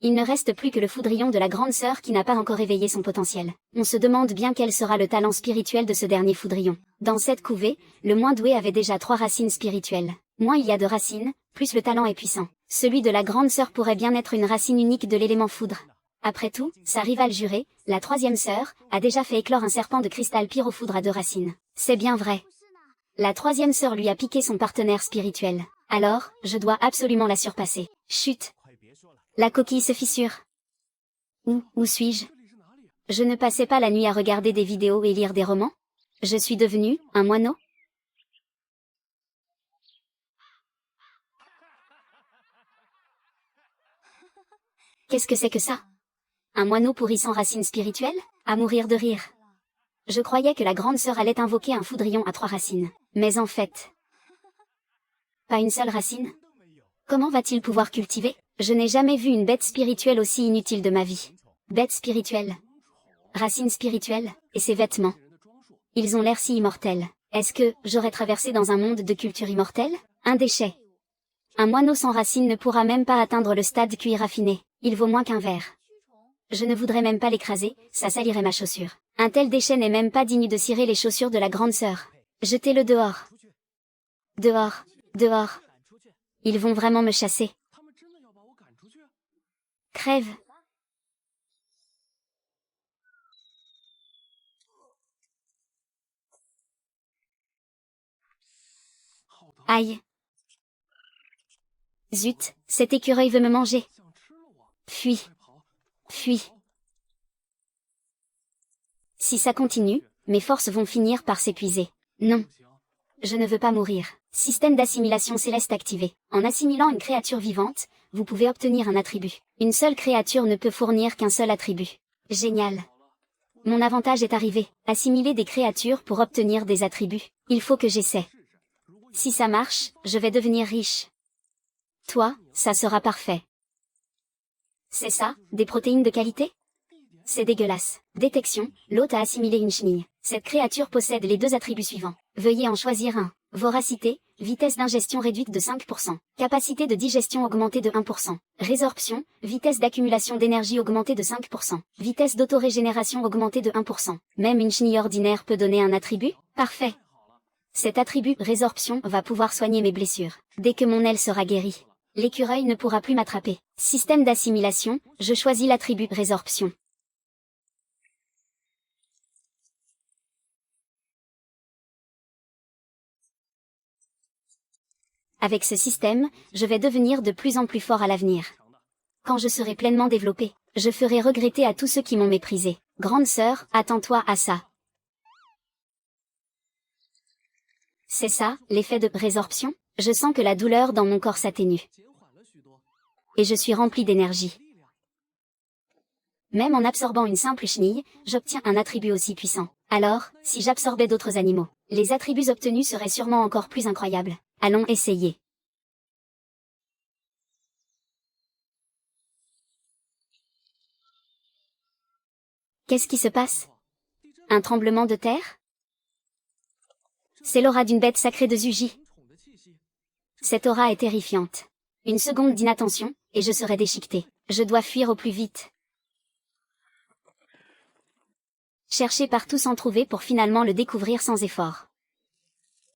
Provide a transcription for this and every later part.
Il ne reste plus que le Foudrillon de la grande sœur qui n'a pas encore éveillé son potentiel. On se demande bien quel sera le talent spirituel de ce dernier Foudrillon. Dans cette couvée, le moins doué avait déjà 3 racines spirituelles. Moins il y a de racines, plus le talent est puissant. Celui de la grande sœur pourrait bien être une racine unique de l'élément foudre. Après tout, sa rivale jurée, la 3e sœur, a déjà fait éclore un serpent de cristal pyrofoudre à 2 racines. C'est bien vrai. La 3e sœur lui a piqué son partenaire spirituel. Alors, je dois absolument la surpasser. Chut! La coquille se fissure. Où suis-je? Je ne passais pas la nuit à regarder des vidéos et lire des romans? Je suis devenu un moineau? Qu'est-ce que c'est que ça? Un moineau pourri sans racines spirituelles? À mourir de rire. Je croyais que la grande sœur allait invoquer un Foudrillon à 3 racines. Mais en fait... Pas une seule racine? Comment va-t-il pouvoir cultiver? Je n'ai jamais vu une bête spirituelle aussi inutile de ma vie. Bête spirituelle. Racine spirituelle, et ses vêtements. Ils ont l'air si immortels. Est-ce que j'aurais traversé dans un monde de culture immortelle? Un déchet. Un moineau sans racines ne pourra même pas atteindre le stade cuir raffiné. Il vaut moins qu'un verre. Je ne voudrais même pas l'écraser, ça salirait ma chaussure. Un tel déchet n'est même pas digne de cirer les chaussures de la grande sœur. Jetez-le dehors. Dehors. Dehors. Ils vont vraiment me chasser. Crève. Aïe. Zut, cet écureuil veut me manger. Fuis. Fuis. Si ça continue, mes forces vont finir par s'épuiser. Non. Je ne veux pas mourir. Système d'assimilation céleste activé. En assimilant une créature vivante, vous pouvez obtenir un attribut. Une seule créature ne peut fournir qu'un seul attribut. Génial. Mon avantage est arrivé. Assimiler des créatures pour obtenir des attributs. Il faut que j'essaie. Si ça marche, je vais devenir riche. Toi, ça sera parfait. C'est ça, des protéines de qualité? C'est dégueulasse. Détection, l'hôte a assimilé une chenille. Cette créature possède les 2 attributs suivants. Veuillez en choisir un. Voracité, vitesse d'ingestion réduite de 5%. Capacité de digestion augmentée de 1%. Résorption, vitesse d'accumulation d'énergie augmentée de 5%. Vitesse d'autorégénération augmentée de 1%. Même une chenille ordinaire peut donner un attribut? Parfait. Cet attribut, résorption, va pouvoir soigner mes blessures. Dès que mon aile sera guérie, l'écureuil ne pourra plus m'attraper. Système d'assimilation, je choisis l'attribut résorption. Avec ce système, je vais devenir de plus en plus fort à l'avenir. Quand je serai pleinement développé, je ferai regretter à tous ceux qui m'ont méprisé. Grande sœur, attends-toi à ça. C'est ça, l'effet de résorption? Je sens que la douleur dans mon corps s'atténue. Et je suis rempli d'énergie. Même en absorbant une simple chenille, j'obtiens un attribut aussi puissant. Alors, si j'absorbais d'autres animaux, les attributs obtenus seraient sûrement encore plus incroyables. Allons essayer. Qu'est-ce qui se passe? Un tremblement de terre? C'est l'aura d'une bête sacrée de Zuji. Cette aura est terrifiante. Une seconde d'inattention, et je serai déchiqueté. Je dois fuir au plus vite. Chercher partout sans trouver pour finalement le découvrir sans effort.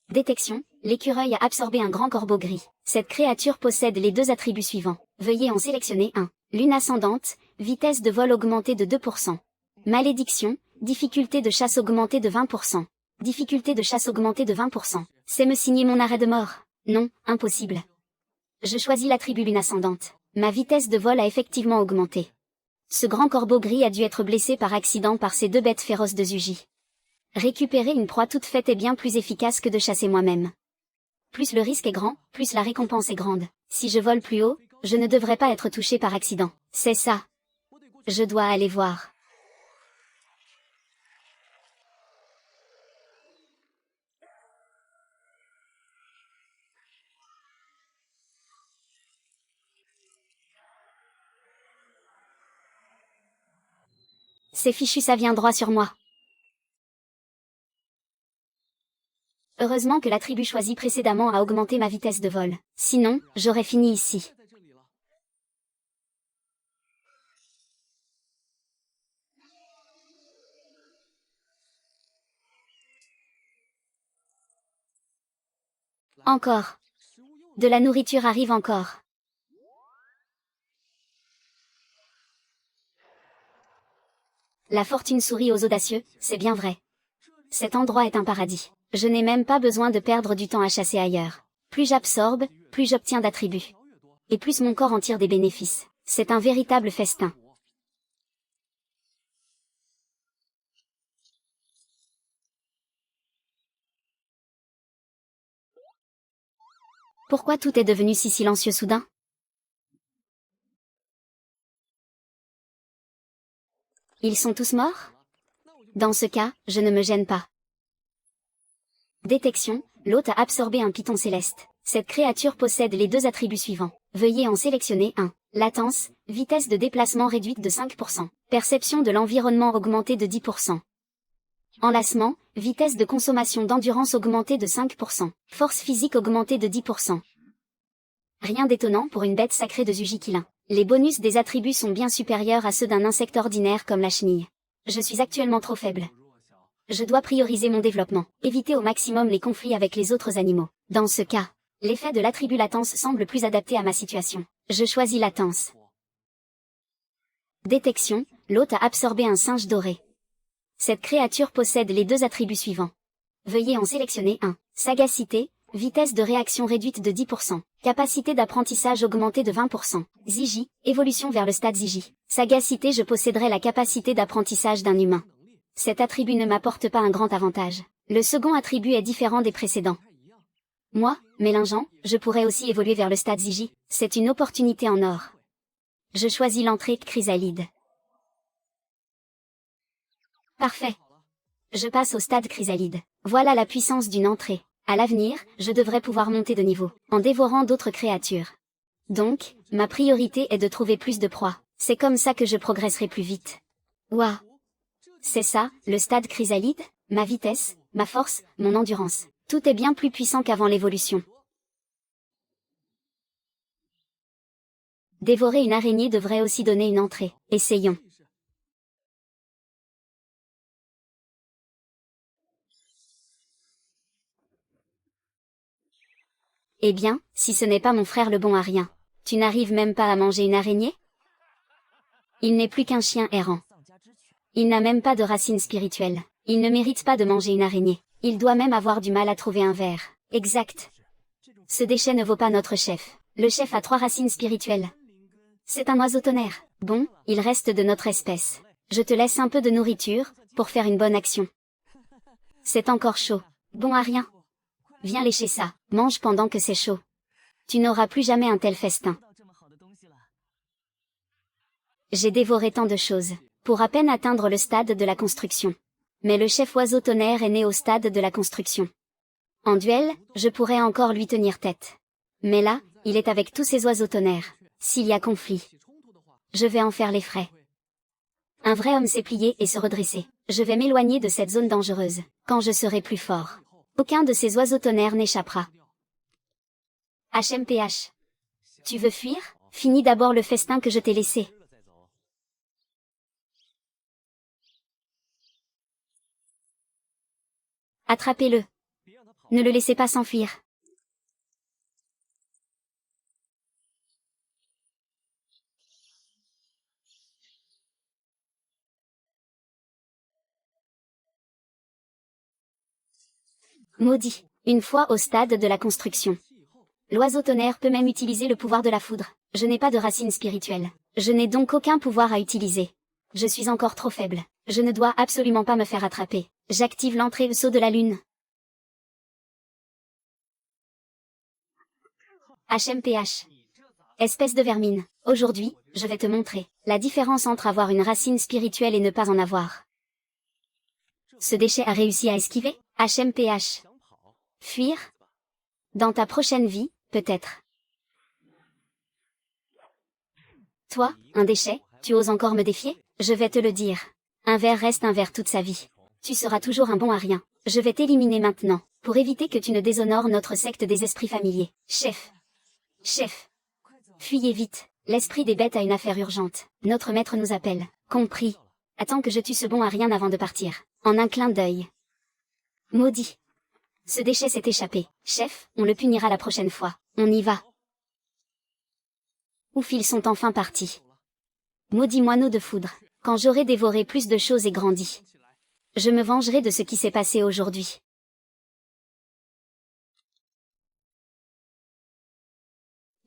Détection, l'écureuil a absorbé un grand corbeau gris. Cette créature possède les 2 attributs suivants. Veuillez en sélectionner un. Lune ascendante, vitesse de vol augmentée de 2%. Malédiction, difficulté de chasse augmentée de 20%. Difficulté de chasse augmentée de 20%. C'est me signer mon arrêt de mort. Non, impossible. Je choisis l'attribut lune ascendante. Ma vitesse de vol a effectivement augmenté. Ce grand corbeau gris a dû être blessé par accident par ces 2 bêtes féroces de Zuji. Récupérer une proie toute faite est bien plus efficace que de chasser moi-même. Plus le risque est grand, plus la récompense est grande. Si je vole plus haut, je ne devrais pas être touché par accident. C'est ça. Je dois aller voir. C'est fichu, ça vient droit sur moi. Heureusement que l'attribut choisi précédemment a augmenté ma vitesse de vol. Sinon, j'aurais fini ici. Encore. De la nourriture arrive encore. La fortune sourit aux audacieux, c'est bien vrai. Cet endroit est un paradis. Je n'ai même pas besoin de perdre du temps à chasser ailleurs. Plus j'absorbe, plus j'obtiens d'attributs. Et plus mon corps en tire des bénéfices. C'est un véritable festin. Pourquoi tout est devenu si silencieux soudain? Ils sont tous morts? Dans ce cas, je ne me gêne pas. Détection, l'hôte a absorbé un python céleste. Cette créature possède les deux attributs suivants. Veuillez en sélectionner un. Latence, vitesse de déplacement réduite de 5%. Perception de l'environnement augmentée de 10%. Enlacement, vitesse de consommation d'endurance augmentée de 5%. Force physique augmentée de 10%. Rien d'étonnant pour une bête sacrée de Zujikilin. Les bonus des attributs sont bien supérieurs à ceux d'un insecte ordinaire comme la chenille. Je suis actuellement trop faible. Je dois prioriser mon développement, éviter au maximum les conflits avec les autres animaux. Dans ce cas, l'effet de l'attribut latence semble plus adapté à ma situation. Je choisis latence. Détection, l'hôte a absorbé un singe doré. Cette créature possède les deux attributs suivants. Veuillez en sélectionner un. Sagacité, vitesse de réaction réduite de 10%. Capacité d'apprentissage augmentée de 20%. Zigi, évolution vers le stade Zigi. Sagacité, je posséderai la capacité d'apprentissage d'un humain. Cet attribut ne m'apporte pas un grand avantage. Le second attribut est différent des précédents. Moi, mélangeant, je pourrais aussi évoluer vers le stade Zigi. C'est une opportunité en or. Je choisis l'entrée chrysalide. Parfait. Je passe au stade chrysalide. Voilà la puissance d'une entrée. À l'avenir, je devrais pouvoir monter de niveau, en dévorant d'autres créatures. Donc, ma priorité est de trouver plus de proies. C'est comme ça que je progresserai plus vite. Ouah. C'est ça, le stade chrysalide, ma vitesse, ma force, mon endurance. Tout est bien plus puissant qu'avant l'évolution. Dévorer une araignée devrait aussi donner une entrée. Essayons. Eh bien, si ce n'est pas mon frère le bon à rien. Tu n'arrives même pas à manger une araignée? Il n'est plus qu'un chien errant. Il n'a même pas de racines spirituelles. Il ne mérite pas de manger une araignée. Il doit même avoir du mal à trouver un ver. Exact. Ce déchet ne vaut pas notre chef. Le chef a 3 racines spirituelles. C'est un oiseau tonnerre. Bon, il reste de notre espèce. Je te laisse un peu de nourriture, pour faire une bonne action. C'est encore chaud. Bon à rien. Viens lécher ça, mange pendant que c'est chaud. Tu n'auras plus jamais un tel festin. J'ai dévoré tant de choses, pour à peine atteindre le stade de la construction. Mais le chef oiseau tonnerre est né au stade de la construction. En duel, je pourrais encore lui tenir tête. Mais là, il est avec tous ces oiseaux tonnerres. S'il y a conflit, je vais en faire les frais. Un vrai homme s'est plié et se redresser. Je vais m'éloigner de cette zone dangereuse, quand je serai plus fort. Aucun de ces oiseaux tonnerres n'échappera. HMPH. Tu veux fuir? Finis d'abord le festin que je t'ai laissé. Attrapez-le. Ne le laissez pas s'enfuir. Maudit. Une fois au stade de la construction. L'oiseau tonnerre peut même utiliser le pouvoir de la foudre. Je n'ai pas de racine spirituelle. Je n'ai donc aucun pouvoir à utiliser. Je suis encore trop faible. Je ne dois absolument pas me faire attraper. J'active l'entrée saut de la lune. HMPH. Espèce de vermine. Aujourd'hui, je vais te montrer la différence entre avoir une racine spirituelle et ne pas en avoir. Ce déchet a réussi à esquiver? HMPH. Fuir? Dans ta prochaine vie, peut-être. Toi, un déchet, tu oses encore me défier? Je vais te le dire. Un ver reste un ver toute sa vie. Tu seras toujours un bon à rien. Je vais t'éliminer maintenant, pour éviter que tu ne déshonores notre secte des esprits familiers. Chef. Chef. Fuyez vite. L'esprit des bêtes a une affaire urgente. Notre maître nous appelle. Compris. Attends que je tue ce bon à rien avant de partir. En un clin d'œil. Maudit. Ce déchet s'est échappé. Chef, on le punira la prochaine fois. On y va. Ouf, ils sont enfin partis. Maudit moineau de foudre. Quand j'aurai dévoré plus de choses et grandi, je me vengerai de ce qui s'est passé aujourd'hui.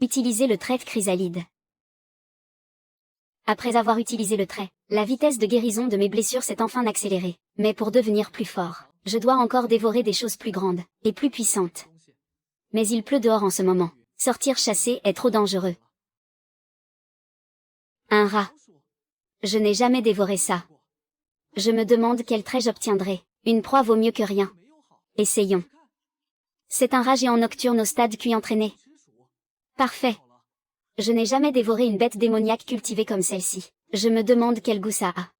Utilisez le trait de chrysalide. Après avoir utilisé le trait, la vitesse de guérison de mes blessures s'est enfin accélérée. Mais pour devenir plus fort, je dois encore dévorer des choses plus grandes, et plus puissantes. Mais il pleut dehors en ce moment. Sortir chasser est trop dangereux. Un rat. Je n'ai jamais dévoré ça. Je me demande quel trait j'obtiendrai. Une proie vaut mieux que rien. Essayons. C'est un rat géant nocturne au stade QI entraîné. Parfait. Je n'ai jamais dévoré une bête démoniaque cultivée comme celle-ci. Je me demande quel goût ça a.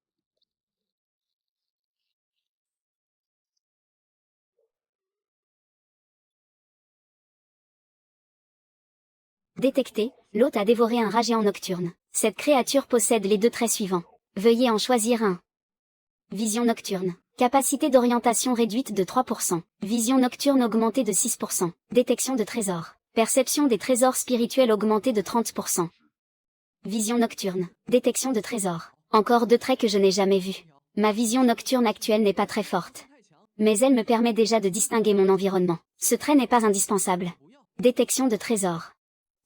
Détecté, l'hôte a dévoré un rat géant nocturne. Cette créature possède les deux traits suivants. Veuillez en choisir un. Vision nocturne. Capacité d'orientation réduite de 3%. Vision nocturne augmentée de 6%. Détection de trésors. Perception des trésors spirituels augmentée de 30%. Vision nocturne. Détection de trésors. Encore deux traits que je n'ai jamais vus. Ma vision nocturne actuelle n'est pas très forte. Mais elle me permet déjà de distinguer mon environnement. Ce trait n'est pas indispensable. Détection de trésors.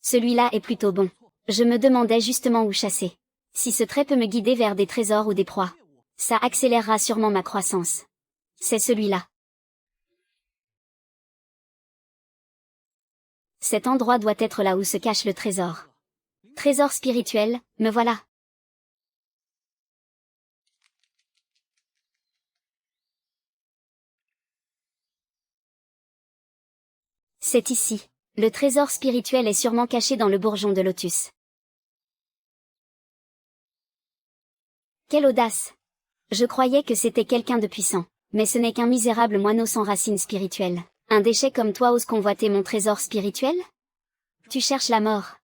Celui-là est plutôt bon. Je me demandais justement où chasser. Si ce trait peut me guider vers des trésors ou des proies, ça accélérera sûrement ma croissance. C'est celui-là. Cet endroit doit être là où se cache le trésor. Trésor spirituel, me voilà. C'est ici. Le trésor spirituel est sûrement caché dans le bourgeon de lotus. Quelle audace! Je croyais que c'était quelqu'un de puissant, mais ce n'est qu'un misérable moineau sans racines spirituelles. Un déchet comme toi ose convoiter mon trésor spirituel? Tu cherches la mort.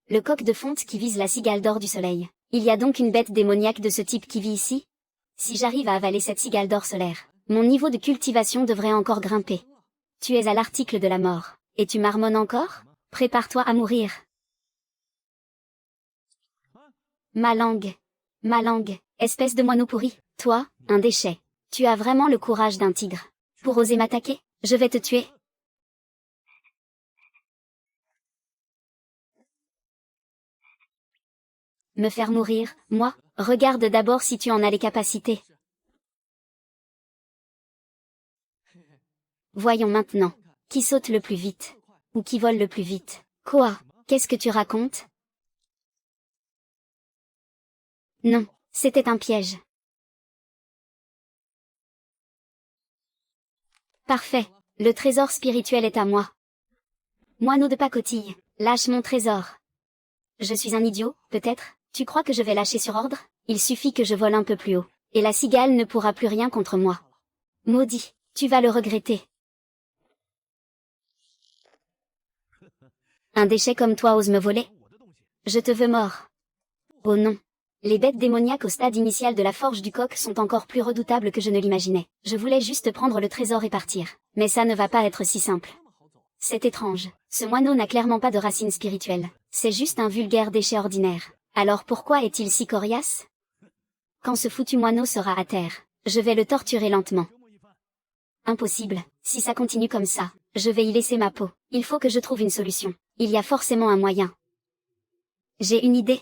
Le coq de fonte qui vise la cigale d'or du soleil. Il y a donc une bête démoniaque de ce type qui vit ici? Si j'arrive à avaler cette cigale d'or solaire, mon niveau de cultivation devrait encore grimper. Tu es à l'article de la mort. Et tu marmonnes encore? Prépare-toi à mourir. Ma langue. Ma langue, espèce de moineau pourri. Toi, un déchet. Tu as vraiment le courage d'un tigre. Pour oser m'attaquer, je vais te tuer. Me faire mourir, moi? Regarde d'abord si tu en as les capacités. Voyons maintenant. Qui saute le plus vite? Ou qui vole le plus vite? Quoi? Qu'est-ce que tu racontes? Non, c'était un piège. Parfait. Le trésor spirituel est à moi. Moineau de pacotille, lâche mon trésor. Je suis un idiot, peut-être? Tu crois que je vais lâcher sur ordre? Il suffit que je vole un peu plus haut. Et la cigale ne pourra plus rien contre moi. Maudit, tu vas le regretter. Un déchet comme toi ose me voler? Je te veux mort. Oh non. Les bêtes démoniaques au stade initial de la forge du coq sont encore plus redoutables que je ne l'imaginais. Je voulais juste prendre le trésor et partir. Mais ça ne va pas être si simple. C'est étrange. Ce moineau n'a clairement pas de racines spirituelles. C'est juste un vulgaire déchet ordinaire. Alors pourquoi est-il si coriace? Quand ce foutu moineau sera à terre, je vais le torturer lentement. Impossible. Si ça continue comme ça, je vais y laisser ma peau. Il faut que je trouve une solution. Il y a forcément un moyen. J'ai une idée.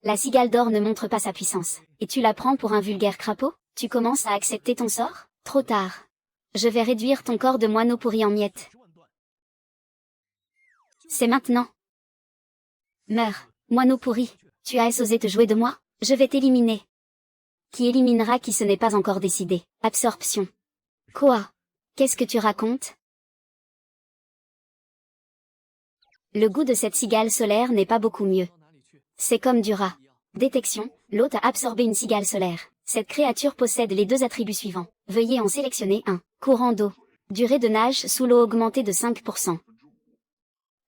La cigale d'or ne montre pas sa puissance. Et tu la prends pour un vulgaire crapaud? Tu commences à accepter ton sort? Trop tard. Je vais réduire ton corps de moineau pourri en miettes. C'est maintenant. Meurs, moineau pourri. Tu as osé te jouer de moi? Je vais t'éliminer. Qui éliminera qui ce n'est pas encore décidé? Absorption. Quoi? Qu'est-ce que tu racontes? Le goût de cette cigale solaire n'est pas beaucoup mieux. C'est comme du rat. Détection, l'hôte a absorbé une cigale solaire. Cette créature possède les deux attributs suivants. Veuillez en sélectionner un. Courant d'eau. Durée de nage sous l'eau augmentée de 5%.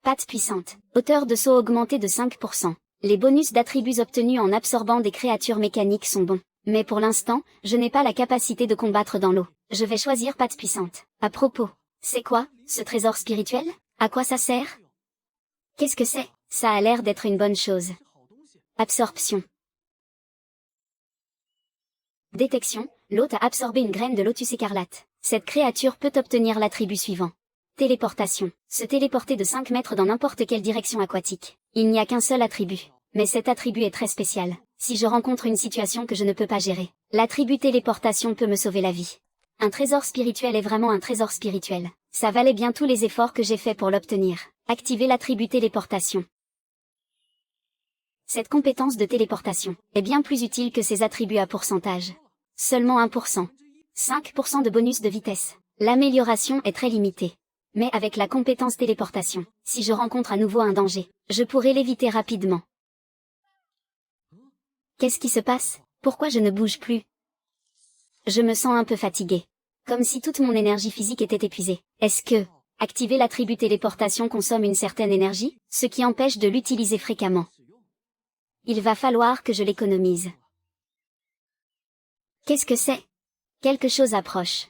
Patte puissante. Hauteur de saut augmentée de 5%. Les bonus d'attributs obtenus en absorbant des créatures mécaniques sont bons. Mais pour l'instant, je n'ai pas la capacité de combattre dans l'eau. Je vais choisir patte puissante. À propos, c'est quoi, ce trésor spirituel? À quoi ça sert? Qu'est-ce que c'est? Ça a l'air d'être une bonne chose. Absorption. Détection, l'hôte a absorbé une graine de lotus écarlate. Cette créature peut obtenir l'attribut suivant. Téléportation. Se téléporter de 5 mètres dans n'importe quelle direction aquatique. Il n'y a qu'un seul attribut. Mais cet attribut est très spécial. Si je rencontre une situation que je ne peux pas gérer, l'attribut téléportation peut me sauver la vie. Un trésor spirituel est vraiment un trésor spirituel. Ça valait bien tous les efforts que j'ai faits pour l'obtenir. Activer l'attribut téléportation. Cette compétence de téléportation est bien plus utile que ses attributs à pourcentage. Seulement 1%. 5% de bonus de vitesse. L'amélioration est très limitée. Mais avec la compétence téléportation, si je rencontre à nouveau un danger, je pourrai l'éviter rapidement. Qu'est-ce qui se passe? Pourquoi je ne bouge plus? Je me sens un peu fatigué. Comme si toute mon énergie physique était épuisée. Est-ce que activer l'attribut téléportation consomme une certaine énergie, ce qui empêche de l'utiliser fréquemment? Il va falloir que je l'économise. Qu'est-ce que c'est? Quelque chose approche.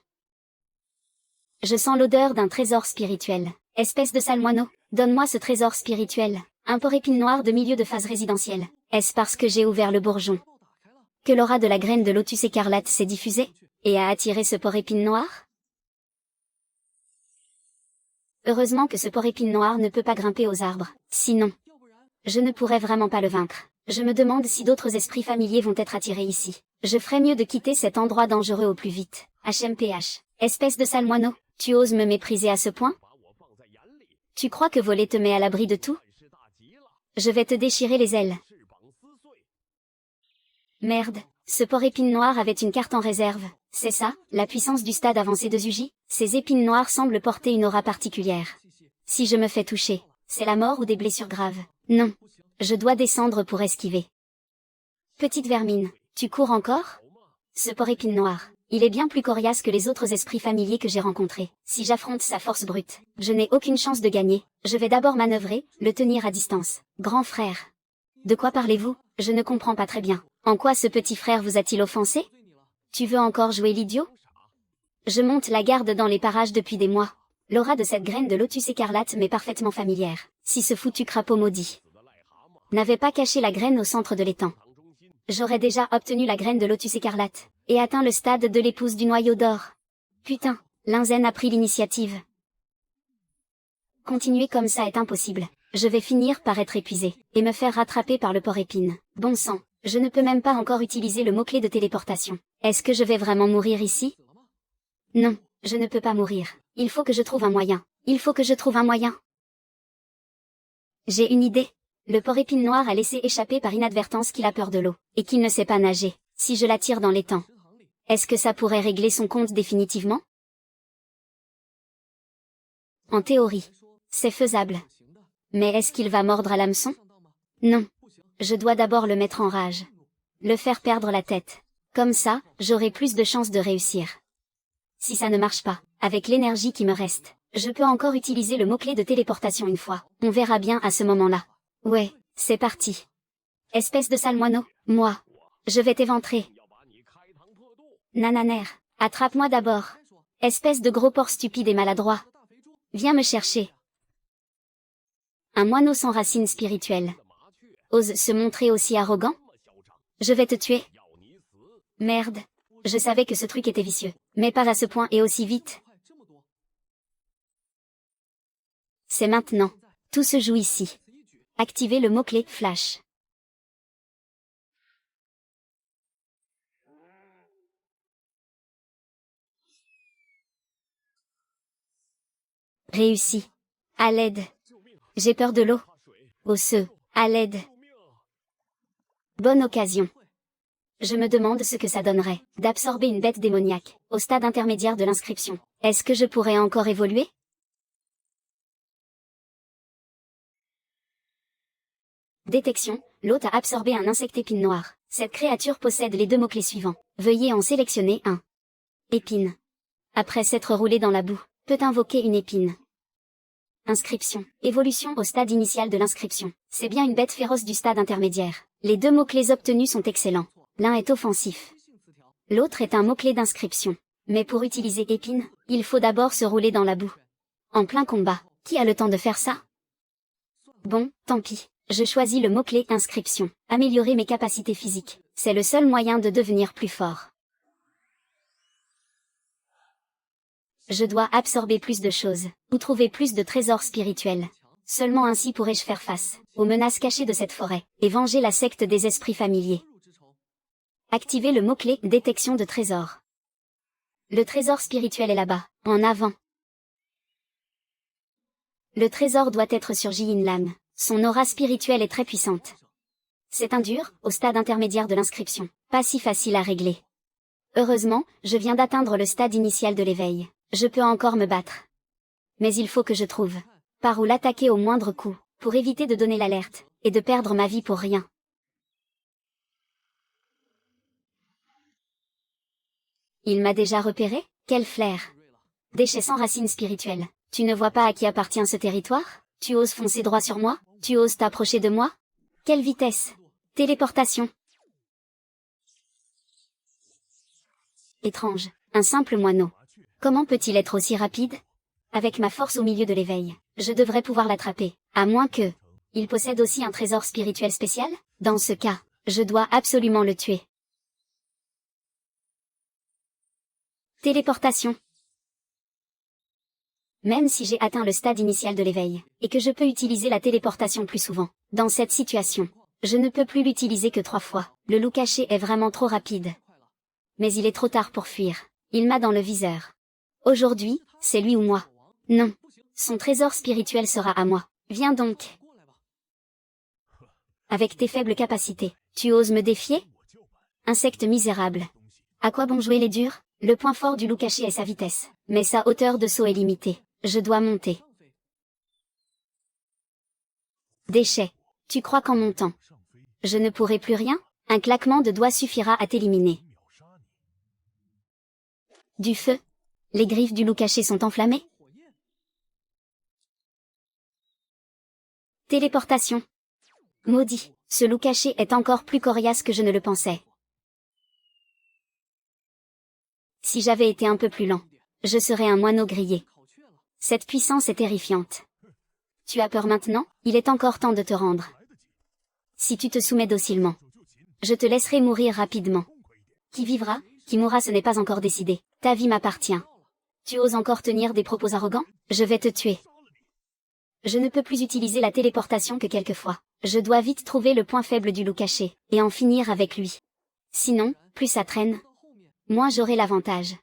Je sens l'odeur d'un trésor spirituel. Espèce de sale moineau, donne-moi ce trésor spirituel. Un porc-épine noir de milieu de phase résidentielle. Est-ce parce que j'ai ouvert le bourgeon que l'aura de la graine de lotus écarlate s'est diffusée et a attiré ce porc-épine noir? Heureusement que ce porc-épine noir ne peut pas grimper aux arbres. Sinon, je ne pourrais vraiment pas le vaincre. Je me demande si d'autres esprits familiers vont être attirés ici. Je ferais mieux de quitter cet endroit dangereux au plus vite. HMPH. Espèce de sale moineau, tu oses me mépriser à ce point? Tu crois que voler te met à l'abri de tout? Je vais te déchirer les ailes. Merde, ce porc-épine noir avait une carte en réserve. C'est ça, la puissance du stade avancé de Zuji? Ces épines noires semblent porter une aura particulière. Si je me fais toucher, c'est la mort ou des blessures graves. Non. Je dois descendre pour esquiver. Petite vermine, tu cours encore? Ce porc-épine noir, il est bien plus coriace que les autres esprits familiers que j'ai rencontrés. Si j'affronte sa force brute, je n'ai aucune chance de gagner. Je vais d'abord manœuvrer, le tenir à distance. Grand frère. De quoi parlez-vous? Je ne comprends pas très bien. En quoi ce petit frère vous a-t-il offensé? Tu veux encore jouer l'idiot? Je monte la garde dans les parages depuis des mois. L'aura de cette graine de lotus écarlate m'est parfaitement familière. Si ce foutu crapaud maudit n'avait pas caché la graine au centre de l'étang, j'aurais déjà obtenu la graine de lotus écarlate, et atteint le stade de l'épouse du noyau d'or. Putain, Linzen a pris l'initiative. Continuer comme ça est impossible. Je vais finir par être épuisé, et me faire rattraper par le porc-épine. Bon sang, je ne peux même pas encore utiliser le mot-clé de téléportation. Est-ce que je vais vraiment mourir ici? Non, je ne peux pas mourir. Il faut que je trouve un moyen. Il faut que je trouve un moyen. J'ai une idée. Le porc-épine noir a laissé échapper par inadvertance qu'il a peur de l'eau, et qu'il ne sait pas nager. Si je l'attire dans l'étang, est-ce que ça pourrait régler son compte définitivement? En théorie, c'est faisable. Mais est-ce qu'il va mordre à l'hameçon? Non. Je dois d'abord le mettre en rage. Le faire perdre la tête. Comme ça, j'aurai plus de chances de réussir. Si ça ne marche pas, avec l'énergie qui me reste, je peux encore utiliser le mot-clé de téléportation une fois. On verra bien à ce moment-là. Ouais, c'est parti. Espèce de sale moineau, moi. Je vais t'éventrer. Nananer, attrape-moi d'abord. Espèce de gros porc stupide et maladroit. Viens me chercher. Un moineau sans racines spirituelles ose se montrer aussi arrogant? Je vais te tuer. Merde. Je savais que ce truc était vicieux, mais pas à ce point et aussi vite. C'est maintenant. Tout se joue ici. Activez le mot-clé Flash. Réussi. À l'aide. J'ai peur de l'eau. Osseux. À l'aide. Bonne occasion. Je me demande ce que ça donnerait, d'absorber une bête démoniaque, au stade intermédiaire de l'inscription. Est-ce que je pourrais encore évoluer? Détection, l'hôte a absorbé un insecte épine noir. Cette créature possède les deux mots-clés suivants. Veuillez en sélectionner un. Épine. Après s'être roulé dans la boue, peut invoquer une épine. Inscription. Évolution au stade initial de l'inscription. C'est bien une bête féroce du stade intermédiaire. Les deux mots-clés obtenus sont excellents. L'un est offensif. L'autre est un mot-clé d'inscription. Mais pour utiliser épine, il faut d'abord se rouler dans la boue. En plein combat, qui a le temps de faire ça? Bon, tant pis. Je choisis le mot-clé inscription. Améliorer mes capacités physiques. C'est le seul moyen de devenir plus fort. Je dois absorber plus de choses, ou trouver plus de trésors spirituels. Seulement ainsi pourrai-je faire face aux menaces cachées de cette forêt, et venger la secte des esprits familiers. Activez le mot-clé détection de trésors. Le trésor spirituel est là-bas, en avant. Le trésor doit être sur Jinlan. Son aura spirituelle est très puissante. C'est un dur, au stade intermédiaire de l'inscription, pas si facile à régler. Heureusement, je viens d'atteindre le stade initial de l'éveil. Je peux encore me battre. Mais il faut que je trouve par où l'attaquer au moindre coup, pour éviter de donner l'alerte, et de perdre ma vie pour rien. Il m'a déjà repéré? Quel flair! Déchet sans racines spirituelles. Tu ne vois pas à qui appartient ce territoire? Tu oses foncer droit sur moi? Tu oses t'approcher de moi? Quelle vitesse! Téléportation! Étrange, un simple moineau. Comment peut-il être aussi rapide? Avec ma force au milieu de l'éveil, je devrais pouvoir l'attraper, à moins que... Il possède aussi un trésor spirituel spécial? Dans ce cas, je dois absolument le tuer. Téléportation. Même si j'ai atteint le stade initial de l'éveil, et que je peux utiliser la téléportation plus souvent, dans cette situation, je ne peux plus l'utiliser que 3 fois. Le loup caché est vraiment trop rapide. Mais il est trop tard pour fuir. Il m'a dans le viseur. Aujourd'hui, c'est lui ou moi. Non. Son trésor spirituel sera à moi. Viens donc. Avec tes faibles capacités, tu oses me défier? Insecte misérable. À quoi bon jouer les durs? Le point fort du loup caché est sa vitesse, mais sa hauteur de saut est limitée. Je dois monter. Déchet. Tu crois qu'en montant, je ne pourrai plus rien? Un claquement de doigts suffira à t'éliminer. Du feu. Les griffes du loup caché sont enflammées? Téléportation. Maudit, ce loup caché est encore plus coriace que je ne le pensais. Si j'avais été un peu plus lent, je serais un moineau grillé. Cette puissance est terrifiante. Tu as peur maintenant? Il est encore temps de te rendre. Si tu te soumets docilement, je te laisserai mourir rapidement. Qui vivra, qui mourra, ce n'est pas encore décidé. Ta vie m'appartient. Tu oses encore tenir des propos arrogants? Je vais te tuer. Je ne peux plus utiliser la téléportation que quelquefois. Je dois vite trouver le point faible du loup caché, et en finir avec lui. Sinon, plus ça traîne, moins j'aurai l'avantage.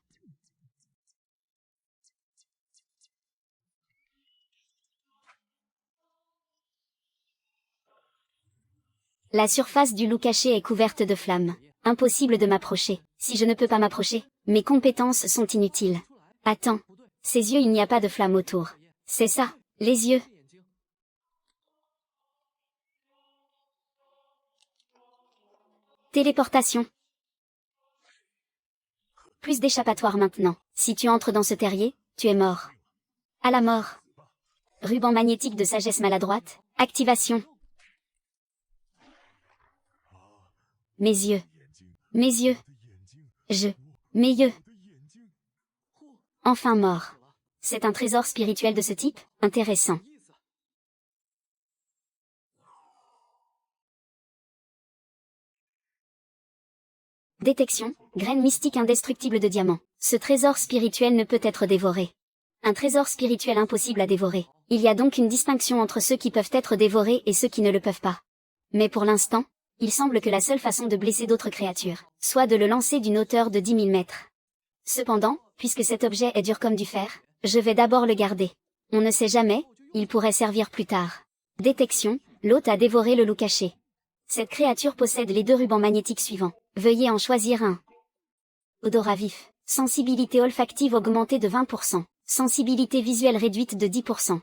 La surface du loup caché est couverte de flammes. Impossible de m'approcher. Si je ne peux pas m'approcher, mes compétences sont inutiles. Attends. Ses yeux, il n'y a pas de flamme autour. C'est ça, les yeux. Téléportation. Plus d'échappatoire maintenant. Si tu entres dans ce terrier, tu es mort. À la mort. Ruban magnétique de sagesse maladroite. Activation. Mes yeux. Mes yeux. Mes yeux. Enfin mort. C'est un trésor spirituel de ce type? Intéressant. Détection, graine mystique indestructible de diamant. Ce trésor spirituel ne peut être dévoré. Un trésor spirituel impossible à dévorer. Il y a donc une distinction entre ceux qui peuvent être dévorés et ceux qui ne le peuvent pas. Mais pour l'instant, il semble que la seule façon de blesser d'autres créatures, soit de le lancer d'une hauteur de 10 000 mètres. Cependant, puisque cet objet est dur comme du fer, je vais d'abord le garder. On ne sait jamais, il pourrait servir plus tard. Détection, l'hôte a dévoré le loup caché. Cette créature possède les 2 rubans magnétiques suivants. Veuillez en choisir un. Odorat vif. Sensibilité olfactive augmentée de 20%. Sensibilité visuelle réduite de 10%.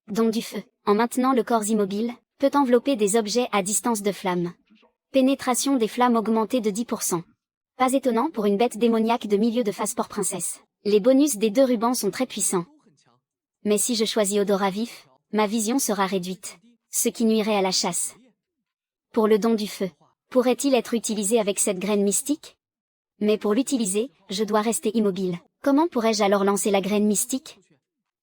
Don du feu. En maintenant le corps immobile, peut envelopper des objets à distance de flamme. Pénétration des flammes augmentée de 10%. Pas étonnant pour une bête démoniaque de milieu de phase sport princesse. Les bonus des 2 rubans sont très puissants. Mais si je choisis odorat vif, ma vision sera réduite. Ce qui nuirait à la chasse. Pour le don du feu. Pourrait-il être utilisé avec cette graine mystique? Mais pour l'utiliser, je dois rester immobile. Comment pourrais-je alors lancer la graine mystique?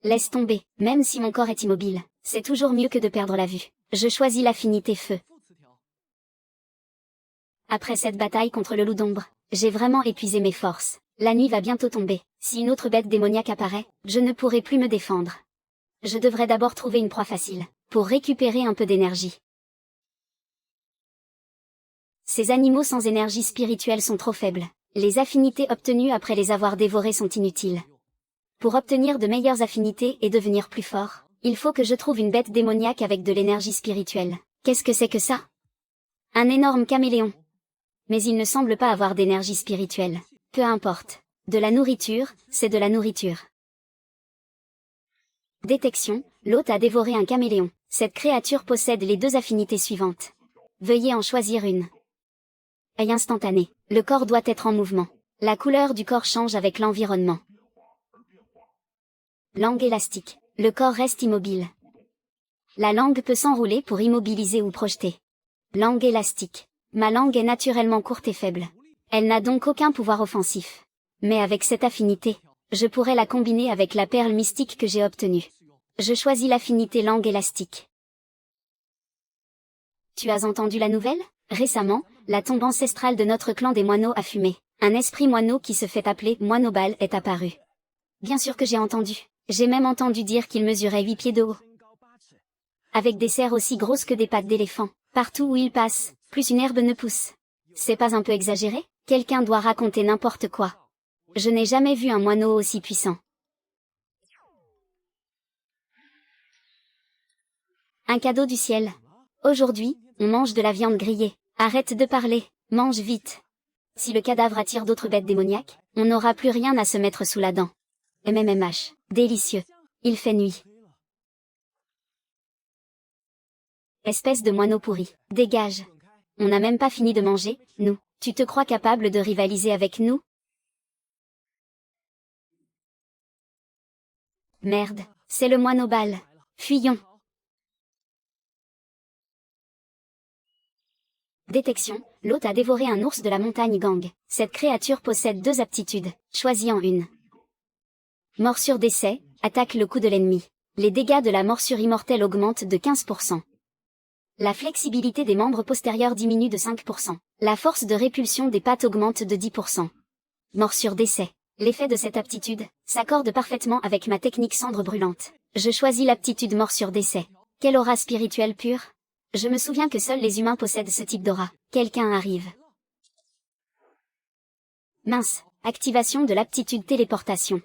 Laisse tomber, même si mon corps est immobile, c'est toujours mieux que de perdre la vue. Je choisis l'affinité feu. Après cette bataille contre le loup d'ombre, j'ai vraiment épuisé mes forces. La nuit va bientôt tomber. Si une autre bête démoniaque apparaît, je ne pourrai plus me défendre. Je devrais d'abord trouver une proie facile, pour récupérer un peu d'énergie. Ces animaux sans énergie spirituelle sont trop faibles. Les affinités obtenues après les avoir dévorés sont inutiles. Pour obtenir de meilleures affinités et devenir plus fort, il faut que je trouve une bête démoniaque avec de l'énergie spirituelle. Qu'est-ce que c'est que ça? Un énorme caméléon. Mais il ne semble pas avoir d'énergie spirituelle. Peu importe. De la nourriture, c'est de la nourriture. Détection, l'hôte a dévoré un caméléon. Cette créature possède les deux affinités suivantes. Veuillez en choisir une. Œil instantané. Le corps doit être en mouvement. La couleur du corps change avec l'environnement. Langue élastique. Le corps reste immobile. La langue peut s'enrouler pour immobiliser ou projeter. Langue élastique. Ma langue est naturellement courte et faible. Elle n'a donc aucun pouvoir offensif. Mais avec cette affinité, je pourrais la combiner avec la perle mystique que j'ai obtenue. Je choisis l'affinité langue élastique. Tu as entendu la nouvelle? Récemment, la tombe ancestrale de notre clan des moineaux a fumé. Un esprit moineau qui se fait appeler Moineau-Bal est apparu. Bien sûr que j'ai entendu. J'ai même entendu dire qu'il mesurait 8 pieds de haut. Avec des serres aussi grosses que des pattes d'éléphant. Partout où il passe, plus une herbe ne pousse. C'est pas un peu exagéré? Quelqu'un doit raconter n'importe quoi. Je n'ai jamais vu un moineau aussi puissant. Un cadeau du ciel. Aujourd'hui, on mange de la viande grillée. Arrête de parler, mange vite. Si le cadavre attire d'autres bêtes démoniaques, on n'aura plus rien à se mettre sous la dent. MMMH, délicieux. Il fait nuit. Espèce de moineau pourri, dégage. On n'a même pas fini de manger, nous. Tu te crois capable de rivaliser avec nous? Merde, c'est le Moineau-Bal. Fuyons. Détection, l'hôte a dévoré un ours de la montagne Gang. Cette créature possède deux aptitudes, choisis en une. Morsure d'essai, attaque le cou de l'ennemi. Les dégâts de la morsure immortelle augmentent de 15%. La flexibilité des membres postérieurs diminue de 5%. La force de répulsion des pattes augmente de 10%. Morsure d'essai. L'effet de cette aptitude s'accorde parfaitement avec ma technique cendre brûlante. Je choisis l'aptitude morsure d'essai. Quelle aura spirituelle pure? Je me souviens que seuls les humains possèdent ce type d'aura. Quelqu'un arrive. Mince. Activation de l'aptitude téléportation.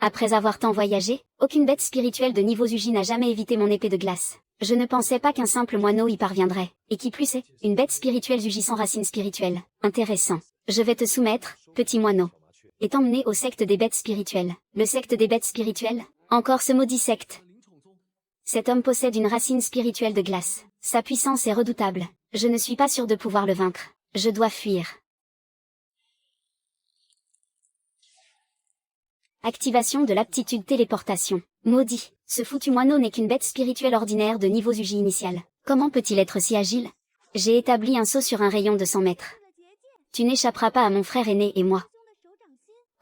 Après avoir tant voyagé, aucune bête spirituelle de niveau Zuji n'a jamais évité mon épée de glace. Je ne pensais pas qu'un simple moineau y parviendrait. Et qui plus est, une bête spirituelle Zuji sans racine spirituelle. Intéressant. Je vais te soumettre, petit moineau. Et t'emmener au secte des bêtes spirituelles. Le secte des bêtes spirituelles? Encore ce maudit secte. Cet homme possède une racine spirituelle de glace. Sa puissance est redoutable. Je ne suis pas sûr de pouvoir le vaincre. Je dois fuir. Activation de l'aptitude téléportation. Maudit, ce foutu moineau n'est qu'une bête spirituelle ordinaire de niveau Zuji initial. Comment peut-il être si agile? J'ai établi un saut sur un rayon de 100 mètres. Tu n'échapperas pas à mon frère aîné et moi.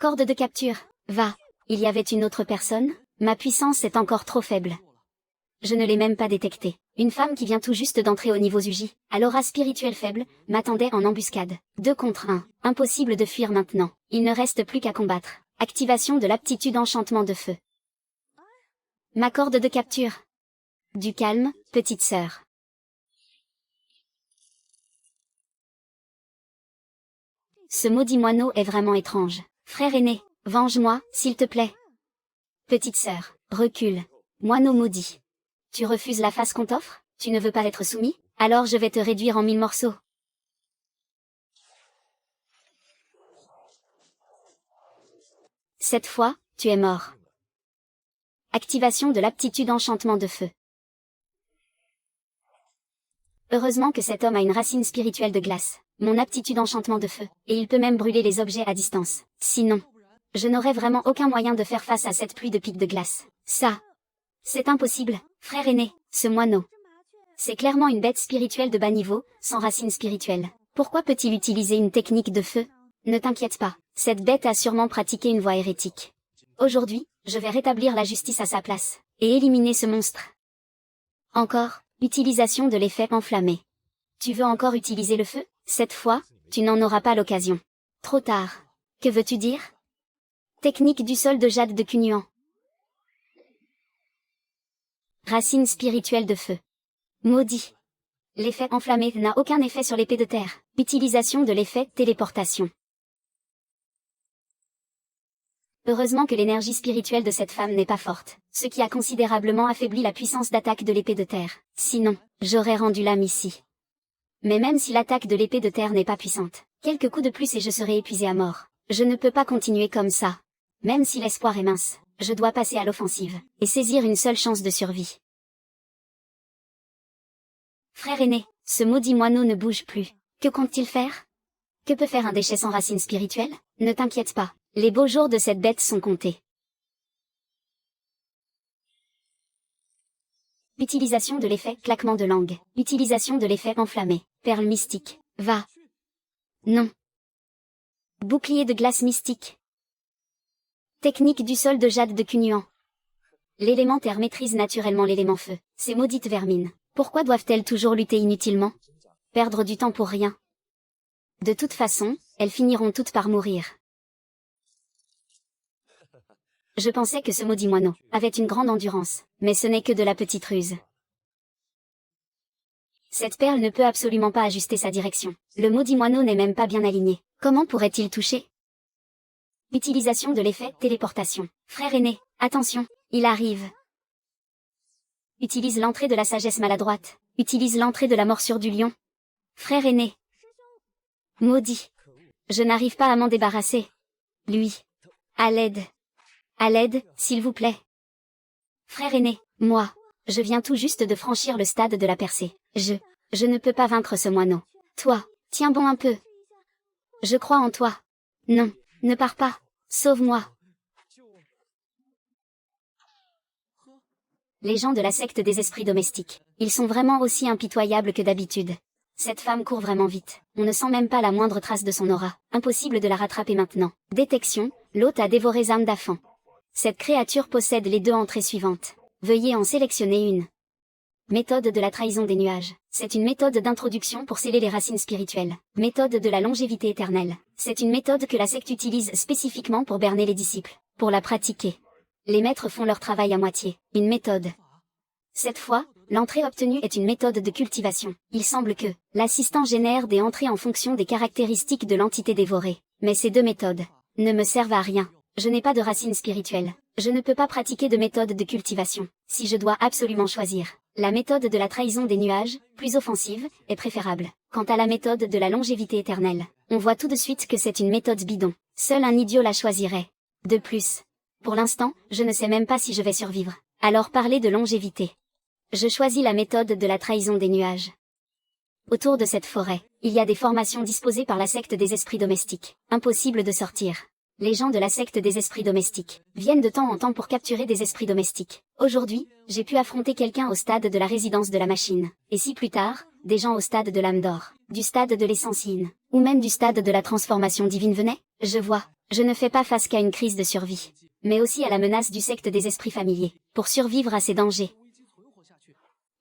Corde de capture. Va. Il y avait une autre personne? Ma puissance est encore trop faible. Je ne l'ai même pas détectée. Une femme qui vient tout juste d'entrer au niveau Zuji, à l'aura spirituelle faible, m'attendait en embuscade. 2 contre 1. Impossible de fuir maintenant. Il ne reste plus qu'à combattre. Activation de l'aptitude enchantement de feu. Ma corde de capture. Du calme, petite sœur. Ce maudit moineau est vraiment étrange. Frère aîné, venge-moi, s'il te plaît. Petite sœur, recule. Moineau maudit. Tu refuses la face qu'on t'offre? Tu ne veux pas être soumis? Alors je vais te réduire en 1000 morceaux. Cette fois, tu es mort. Activation de l'aptitude enchantement de feu. Heureusement que cet homme a une racine spirituelle de glace. Mon aptitude enchantement de feu, et il peut même brûler les objets à distance. Sinon, je n'aurais vraiment aucun moyen de faire face à cette pluie de pics de glace. Ça, c'est impossible, frère aîné, ce moineau. C'est clairement une bête spirituelle de bas niveau, sans racine spirituelle. Pourquoi peut-il utiliser une technique de feu? Ne t'inquiète pas, cette bête a sûrement pratiqué une voie hérétique. Aujourd'hui, je vais rétablir la justice à sa place, et éliminer ce monstre. Encore, utilisation de l'effet enflammé. Tu veux encore utiliser le feu? Cette fois, tu n'en auras pas l'occasion. Trop tard. Que veux-tu dire? Technique du sol de jade de Cunuan. Racine spirituelle de feu. Maudit. L'effet enflammé n'a aucun effet sur l'épée de terre. Utilisation de l'effet téléportation. Heureusement que l'énergie spirituelle de cette femme n'est pas forte, ce qui a considérablement affaibli la puissance d'attaque de l'épée de terre. Sinon, j'aurais rendu l'âme ici. Mais même si l'attaque de l'épée de terre n'est pas puissante, quelques coups de plus et je serai épuisé à mort. Je ne peux pas continuer comme ça. Même si l'espoir est mince, je dois passer à l'offensive, et saisir une seule chance de survie. Frère aîné, ce maudit moineau ne bouge plus. Que compte-t-il faire? Que peut faire un déchet sans racine spirituelle? Ne t'inquiète pas, les beaux jours de cette bête sont comptés. Utilisation de l'effet claquement de langue. Utilisation de l'effet enflammé. Perle mystique. Va. Non. Bouclier de glace mystique. Technique du sol de jade de Cunuan. L'élément terre maîtrise naturellement l'élément feu. Ces maudites vermines. Pourquoi doivent-elles toujours lutter inutilement? Perdre du temps pour rien. De toute façon, elles finiront toutes par mourir. Je pensais que ce maudit moineau avait une grande endurance, mais ce n'est que de la petite ruse. Cette perle ne peut absolument pas ajuster sa direction. Le maudit moineau n'est même pas bien aligné. Comment pourrait-il toucher? Utilisation de l'effet téléportation. Frère aîné, attention, il arrive. Utilise l'entrée de la sagesse maladroite. Utilise l'entrée de la morsure du lion. Frère aîné. Maudit. Je n'arrive pas à m'en débarrasser. Lui. À l'aide. À l'aide, s'il vous plaît. Frère aîné, moi. Je viens tout juste de franchir le stade de la percée. Je ne peux pas vaincre ce moineau. Toi, tiens bon un peu. Je crois en toi. Non, ne pars pas. Sauve-moi. Les gens de la secte des esprits domestiques. Ils sont vraiment aussi impitoyables que d'habitude. Cette femme court vraiment vite. On ne sent même pas la moindre trace de son aura. Impossible de la rattraper maintenant. Détection, l'hôte a dévoré Zam d'Afan. Cette créature possède les deux entrées suivantes. Veuillez en sélectionner une. Méthode de la trahison des nuages. C'est une méthode d'introduction pour sceller les racines spirituelles. Méthode de la longévité éternelle. C'est une méthode que la secte utilise spécifiquement pour berner les disciples. Pour la pratiquer, les maîtres font leur travail à moitié. Une méthode. Cette fois, l'entrée obtenue est une méthode de cultivation. Il semble que l'assistant génère des entrées en fonction des caractéristiques de l'entité dévorée. Mais ces deux méthodes ne me servent à rien. Je n'ai pas de racine spirituelle. Je ne peux pas pratiquer de méthode de cultivation. Si je dois absolument choisir, la méthode de la trahison des nuages, plus offensive, est préférable. Quant à la méthode de la longévité éternelle, on voit tout de suite que c'est une méthode bidon. Seul un idiot la choisirait. De plus, pour l'instant, je ne sais même pas si je vais survivre. Alors parlez de longévité. Je choisis la méthode de la trahison des nuages. Autour de cette forêt, il y a des formations disposées par la secte des esprits domestiques. Impossible de sortir. Les gens de la secte des esprits domestiques viennent de temps en temps pour capturer des esprits domestiques. Aujourd'hui, j'ai pu affronter quelqu'un au stade de la résidence de la machine. Et si plus tard, des gens au stade de l'âme d'or, du stade de l'essence yin, ou même du stade de la transformation divine venaient, je vois, je ne fais pas face qu'à une crise de survie, mais aussi à la menace du secte des esprits familiers, pour survivre à ces dangers.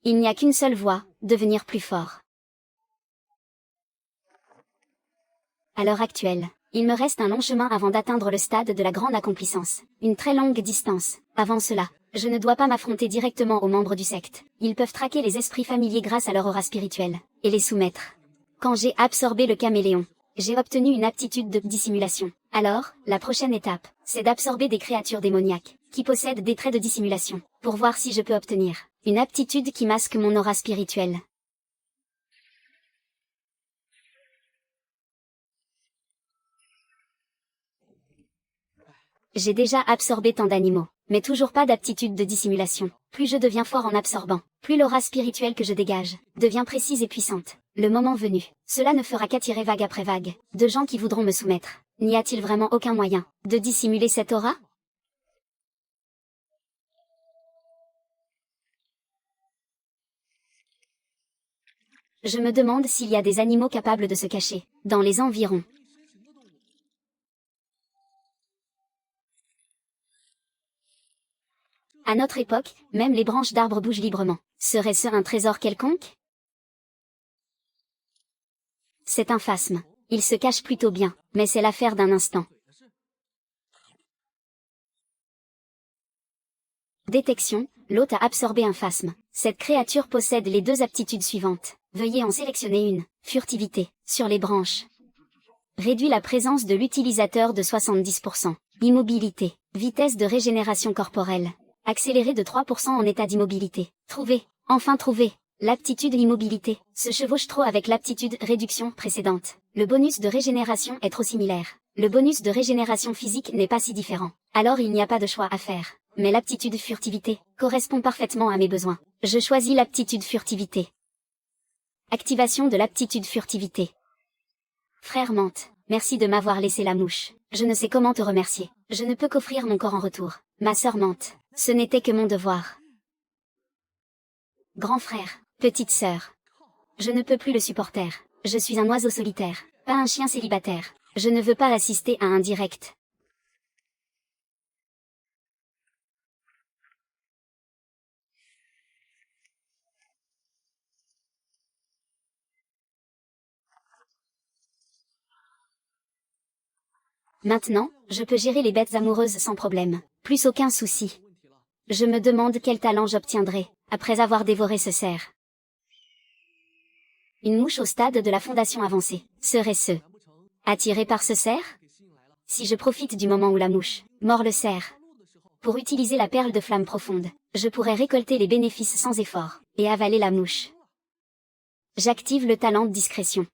Il n'y a qu'une seule voie, devenir plus fort. À l'heure actuelle, il me reste un long chemin avant d'atteindre le stade de la grande accomplissance. Une très longue distance. Avant cela, je ne dois pas m'affronter directement aux membres du secte. Ils peuvent traquer les esprits familiers grâce à leur aura spirituelle, et les soumettre. Quand j'ai absorbé le caméléon, j'ai obtenu une aptitude de dissimulation. Alors, la prochaine étape, c'est d'absorber des créatures démoniaques, qui possèdent des traits de dissimulation, pour voir si je peux obtenir une aptitude qui masque mon aura spirituelle. J'ai déjà absorbé tant d'animaux, mais toujours pas d'aptitude de dissimulation. Plus je deviens fort en absorbant, plus l'aura spirituelle que je dégage devient précise et puissante. Le moment venu, cela ne fera qu'attirer vague après vague de gens qui voudront me soumettre. N'y a-t-il vraiment aucun moyen de dissimuler cette aura? Je me demande s'il y a des animaux capables de se cacher dans les environs. À notre époque, même les branches d'arbres bougent librement. Serait-ce un trésor quelconque? C'est un phasme. Il se cache plutôt bien, mais c'est l'affaire d'un instant. Détection, l'hôte a absorbé un phasme. Cette créature possède les deux aptitudes suivantes. Veuillez en sélectionner une. Furtivité, sur les branches. Réduit la présence de l'utilisateur de 70%. Immobilité, vitesse de régénération corporelle. Accéléré de 3% en état d'immobilité. Trouvé, enfin trouvé. L'aptitude immobilité se chevauche trop avec l'aptitude réduction précédente. Le bonus de régénération est trop similaire. Le bonus de régénération physique n'est pas si différent. Alors il n'y a pas de choix à faire. Mais l'aptitude furtivité correspond parfaitement à mes besoins. Je choisis l'aptitude furtivité. Activation de l'aptitude furtivité. Frère Mante, merci de m'avoir laissé la mouche. Je ne sais comment te remercier. Je ne peux qu'offrir mon corps en retour. Ma sœur Mante, ce n'était que mon devoir. Grand frère, petite sœur. Je ne peux plus le supporter. Je suis un oiseau solitaire, pas un chien célibataire. Je ne veux pas assister à un direct. Maintenant, je peux gérer les bêtes amoureuses sans problème. Plus aucun souci. Je me demande quel talent j'obtiendrai, après avoir dévoré ce cerf. Une mouche au stade de la fondation avancée. Serait-ce attiré par ce cerf? Si je profite du moment où la mouche mord le cerf, pour utiliser la perle de flamme profonde, je pourrais récolter les bénéfices sans effort, et avaler la mouche. J'active le talent de discrétion.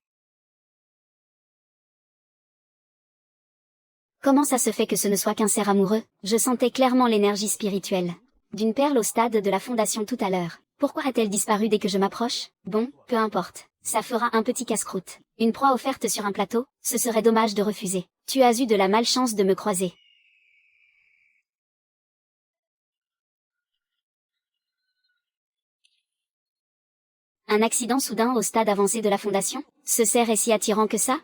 Comment ça se fait que ce ne soit qu'un cerf amoureux? Je sentais clairement l'énergie spirituelle d'une perle au stade de la fondation tout à l'heure. Pourquoi a-t-elle disparu dès que je m'approche? Bon, peu importe. Ça fera un petit casse-croûte. Une proie offerte sur un plateau, ce serait dommage de refuser. Tu as eu de la malchance de me croiser. Un accident soudain au stade avancé de la fondation? Ce cerf est si attirant que ça?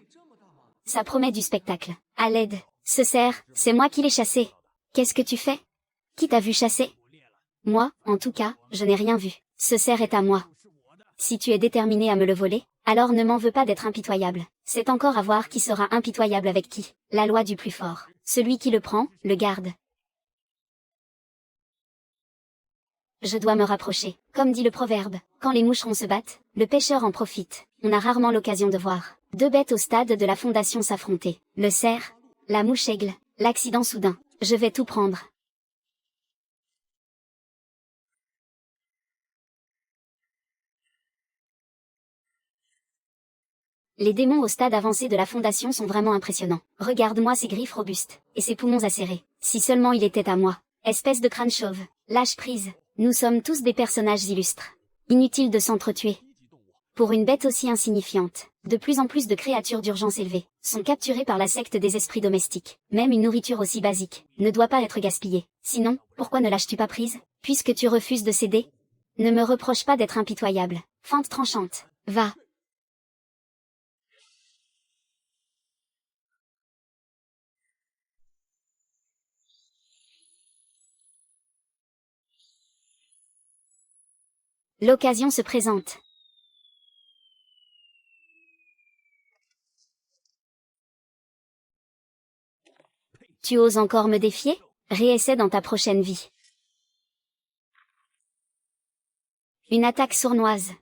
Ça promet du spectacle. À l'aide. Ce cerf, c'est moi qui l'ai chassé. Qu'est-ce que tu fais? Qui t'a vu chasser? Moi, en tout cas, je n'ai rien vu. Ce cerf est à moi. Si tu es déterminé à me le voler, alors ne m'en veux pas d'être impitoyable. C'est encore à voir qui sera impitoyable avec qui. La loi du plus fort. Celui qui le prend, le garde. Je dois me rapprocher. Comme dit le proverbe, quand les moucherons se battent, le pêcheur en profite. On a rarement l'occasion de voir deux bêtes au stade de la fondation s'affronter. Le cerf, la mouche-aigle, l'accident soudain. Je vais tout prendre. Les démons au stade avancé de la fondation sont vraiment impressionnants. Regarde-moi ces griffes robustes, et ces poumons acérés. Si seulement il était à moi. Espèce de crâne chauve. Lâche prise. Nous sommes tous des personnages illustres. Inutile de s'entretuer. Pour une bête aussi insignifiante, de plus en plus de créatures d'urgence élevée sont capturées par la secte des esprits domestiques. Même une nourriture aussi basique ne doit pas être gaspillée. Sinon, pourquoi ne lâches-tu pas prise? Puisque tu refuses de céder? Ne me reproche pas d'être impitoyable. Fente tranchante. Va. L'occasion se présente. Tu oses encore me défier? Réessaie dans ta prochaine vie. Une attaque sournoise.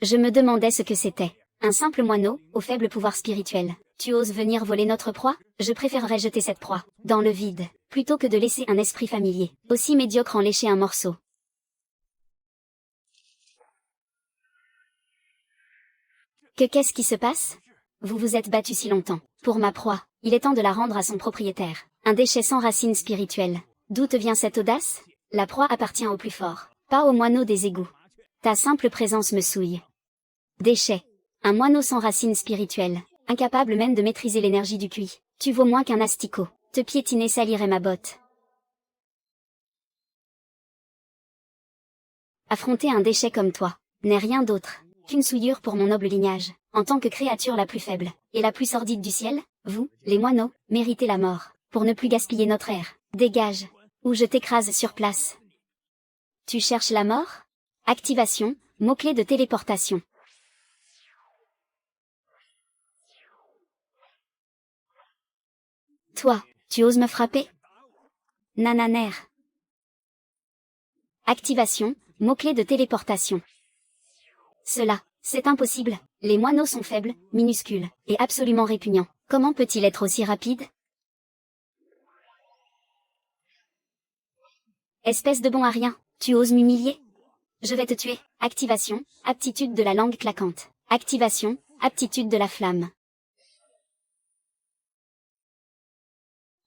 Je me demandais ce que c'était. Un simple moineau, au faible pouvoir spirituel. Tu oses venir voler notre proie? Je préférerais jeter cette proie dans le vide, plutôt que de laisser un esprit familier, aussi médiocre en lécher un morceau. Qu'est-ce qui se passe? Vous vous êtes battu si longtemps. Pour ma proie, il est temps de la rendre à son propriétaire. Un déchet sans racines spirituelles. D'où te vient cette audace? La proie appartient au plus fort, pas au moineau des égouts. Ta simple présence me souille. Déchet. Un moineau sans racines spirituelles, incapable même de maîtriser l'énergie du cuit. Tu vaux moins qu'un asticot. Te piétiner salirait ma botte. Affronter un déchet comme toi n'est rien d'autre qu'une souillure pour mon noble lignage. En tant que créature la plus faible et la plus sordide du ciel, vous, les moineaux, méritez la mort, pour ne plus gaspiller notre air. Dégage, ou je t'écrase sur place. Tu cherches la mort? Activation, mot-clé de téléportation. Toi, tu oses me frapper? Nananer. Activation, mot-clé de téléportation. Cela, c'est impossible. Les moineaux sont faibles, minuscules, et absolument répugnants. Comment peut-il être aussi rapide? Espèce de bon à rien, tu oses m'humilier? Je vais te tuer. Activation, aptitude de la langue claquante. Activation, aptitude de la flamme.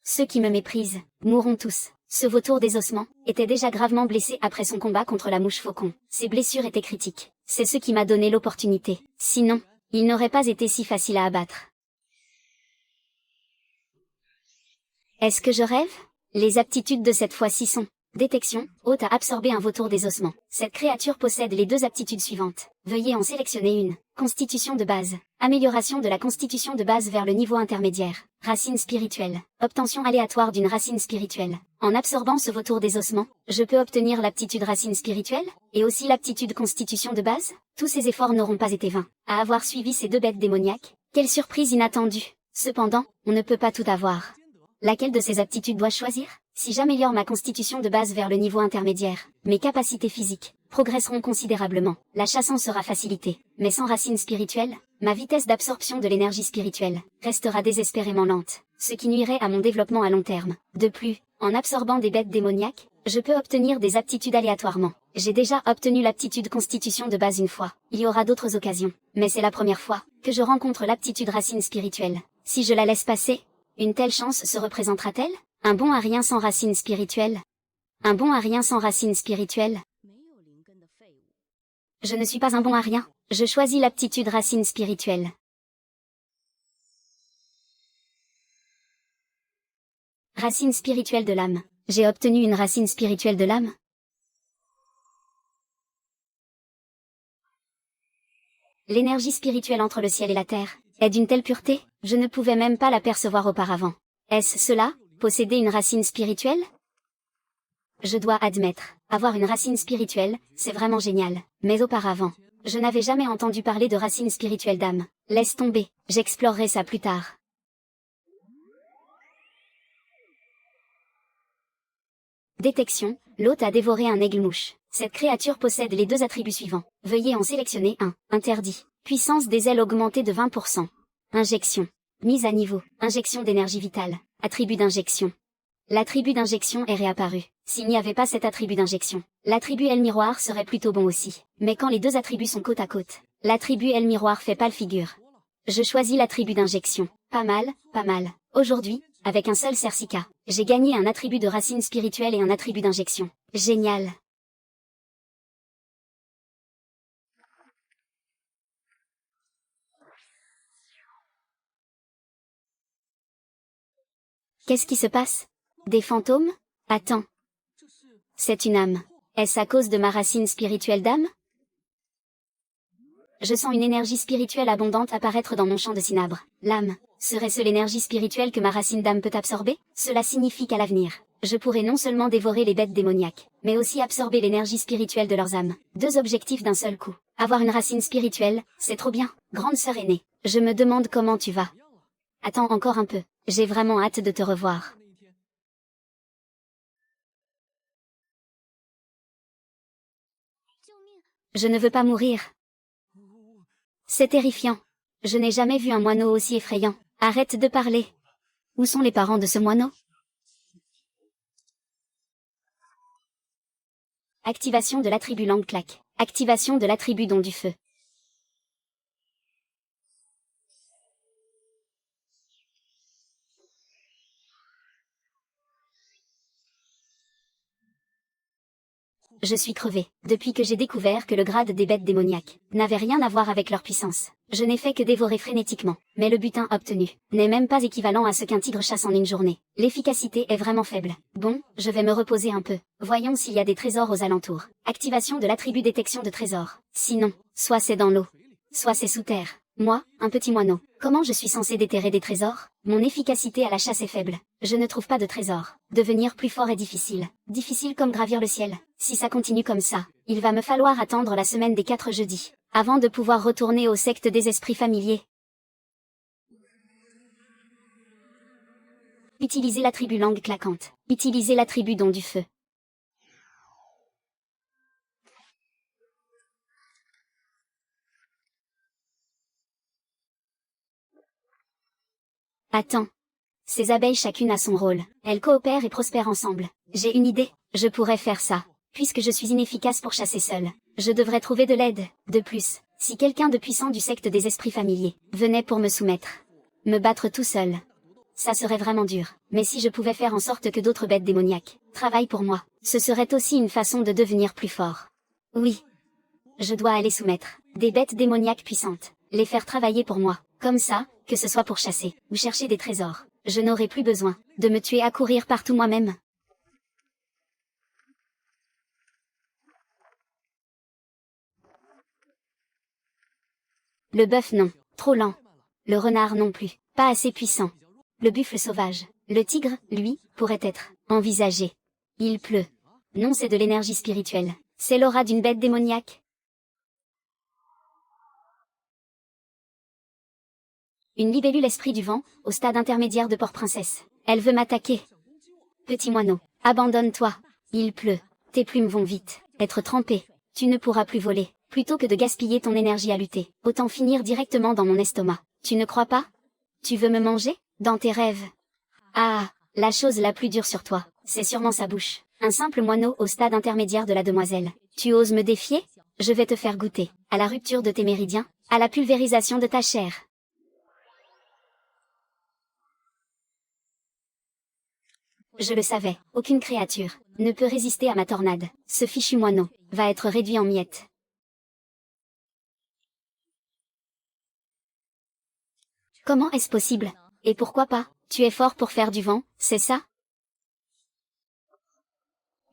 Ceux qui me méprisent, mourront tous. Ce vautour des ossements était déjà gravement blessé après son combat contre la mouche faucon. Ses blessures étaient critiques. C'est ce qui m'a donné l'opportunité. Sinon, il n'aurait pas été si facile à abattre. Est-ce que je rêve? Les aptitudes de cette fois-ci sont: détection, hôte à absorber un vautour des ossements. Cette créature possède les deux aptitudes suivantes. Veuillez en sélectionner une. Constitution de base. Amélioration de la constitution de base vers le niveau intermédiaire. Racine spirituelle. Obtention aléatoire d'une racine spirituelle. En absorbant ce vautour des ossements, je peux obtenir l'aptitude racine spirituelle, et aussi l'aptitude constitution de base. Tous ces efforts n'auront pas été vains. À avoir suivi ces deux bêtes démoniaques, quelle surprise inattendue. Cependant, on ne peut pas tout avoir. Laquelle de ces aptitudes dois-je choisir? Si j'améliore ma constitution de base vers le niveau intermédiaire, mes capacités physiques progresseront considérablement. La chasse en sera facilitée. Mais sans racine spirituelle, ma vitesse d'absorption de l'énergie spirituelle restera désespérément lente, ce qui nuirait à mon développement à long terme. De plus, en absorbant des bêtes démoniaques, je peux obtenir des aptitudes aléatoirement. J'ai déjà obtenu l'aptitude constitution de base une fois. Il y aura d'autres occasions, mais c'est la première fois que je rencontre l'aptitude racine spirituelle. Si je la laisse passer, une telle chance se représentera-t-elle? Un bon à rien sans racine spirituelle? Un bon à rien sans racine spirituelle? Je ne suis pas un bon à rien. Je choisis l'aptitude racine spirituelle. Racine spirituelle de l'âme. J'ai obtenu une racine spirituelle de l'âme? L'énergie spirituelle entre le ciel et la terre est d'une telle pureté, je ne pouvais même pas l'apercevoir auparavant. Est-ce cela, posséder une racine spirituelle? Je dois admettre, avoir une racine spirituelle, c'est vraiment génial. Mais auparavant, je n'avais jamais entendu parler de racine spirituelle d'âme. Laisse tomber, j'explorerai ça plus tard. Détection, l'hôte a dévoré un aigle-mouche. Cette créature possède les deux attributs suivants. Veuillez en sélectionner un. Interdit. Puissance des ailes augmentée de 20%. Injection. Mise à niveau. Injection d'énergie vitale. Attribut d'injection. L'attribut d'injection est réapparu. S'il n'y avait pas cet attribut d'injection, l'attribut aile miroir serait plutôt bon aussi. Mais quand les deux attributs sont côte à côte, l'attribut aile miroir fait pâle figure. Je choisis l'attribut d'injection. Pas mal, pas mal. Aujourd'hui, avec un seul Cersica, j'ai gagné un attribut de racine spirituelle et un attribut d'injection. Génial. Qu'est-ce qui se passe? Des fantômes? Attends. C'est une âme. Est-ce à cause de ma racine spirituelle d'âme? Je sens une énergie spirituelle abondante apparaître dans mon champ de cinabre. L'âme, serait-ce l'énergie spirituelle que ma racine d'âme peut absorber? Cela signifie qu'à l'avenir, je pourrai non seulement dévorer les bêtes démoniaques, mais aussi absorber l'énergie spirituelle de leurs âmes. Deux objectifs d'un seul coup. Avoir une racine spirituelle, c'est trop bien. Grande sœur aînée, je me demande comment tu vas. Attends encore un peu, j'ai vraiment hâte de te revoir. Je ne veux pas mourir. C'est terrifiant. Je n'ai jamais vu un moineau aussi effrayant. Arrête de parler. Où sont les parents de ce moineau? Activation de l'attribut langue claque. Activation de l'attribut don du feu. Je suis crevée, depuis que j'ai découvert que le grade des bêtes démoniaques n'avait rien à voir avec leur puissance. Je n'ai fait que dévorer frénétiquement, mais le butin obtenu n'est même pas équivalent à ce qu'un tigre chasse en une journée. L'efficacité est vraiment faible. Bon, je vais me reposer un peu. Voyons s'il y a des trésors aux alentours. Activation de l'attribut détection de trésors. Sinon, soit c'est dans l'eau, soit c'est sous terre. Moi, un petit moineau, comment je suis censé déterrer des trésors? Mon efficacité à la chasse est faible. Je ne trouve pas de trésors. Devenir plus fort est difficile. Difficile comme gravir le ciel. Si ça continue comme ça, il va me falloir attendre la semaine des 4 jeudis, avant de pouvoir retourner aux sectes des esprits familiers. Utilisez l'attribut langue claquante. Utilisez l'attribut don du feu. Attends. Ces abeilles chacune a son rôle. Elles coopèrent et prospèrent ensemble. J'ai une idée. Je pourrais faire ça. Puisque je suis inefficace pour chasser seule, je devrais trouver de l'aide. De plus, si quelqu'un de puissant du secte des esprits familiers venait pour me soumettre, me battre tout seul, ça serait vraiment dur. Mais si je pouvais faire en sorte que d'autres bêtes démoniaques travaillent pour moi, ce serait aussi une façon de devenir plus fort. Oui. Je dois aller soumettre des bêtes démoniaques puissantes, les faire travailler pour moi, comme ça, que ce soit pour chasser ou chercher des trésors. Je n'aurai plus besoin de me tuer à courir partout moi-même. Le bœuf non, trop lent. Le renard non plus, pas assez puissant. Le buffle sauvage, le tigre, lui, pourrait être envisagé. Il pleut. Non, c'est de l'énergie spirituelle. C'est l'aura d'une bête démoniaque. Une libellule esprit du vent, au stade intermédiaire de Port-Princesse. Elle veut m'attaquer. Petit moineau, abandonne-toi. Il pleut. Tes plumes vont vite être trempées. Tu ne pourras plus voler. Plutôt que de gaspiller ton énergie à lutter, autant finir directement dans mon estomac. Tu ne crois pas? Tu veux me manger? Dans tes rêves. Ah, la chose la plus dure sur toi, c'est sûrement sa bouche. Un simple moineau au stade intermédiaire de la demoiselle. Tu oses me défier? Je vais te faire goûter à la rupture de tes méridiens, à la pulvérisation de ta chair. Je le savais, aucune créature ne peut résister à ma tornade. Ce fichu moineau va être réduit en miettes. Comment est-ce possible? Et pourquoi pas? Tu es fort pour faire du vent, c'est ça?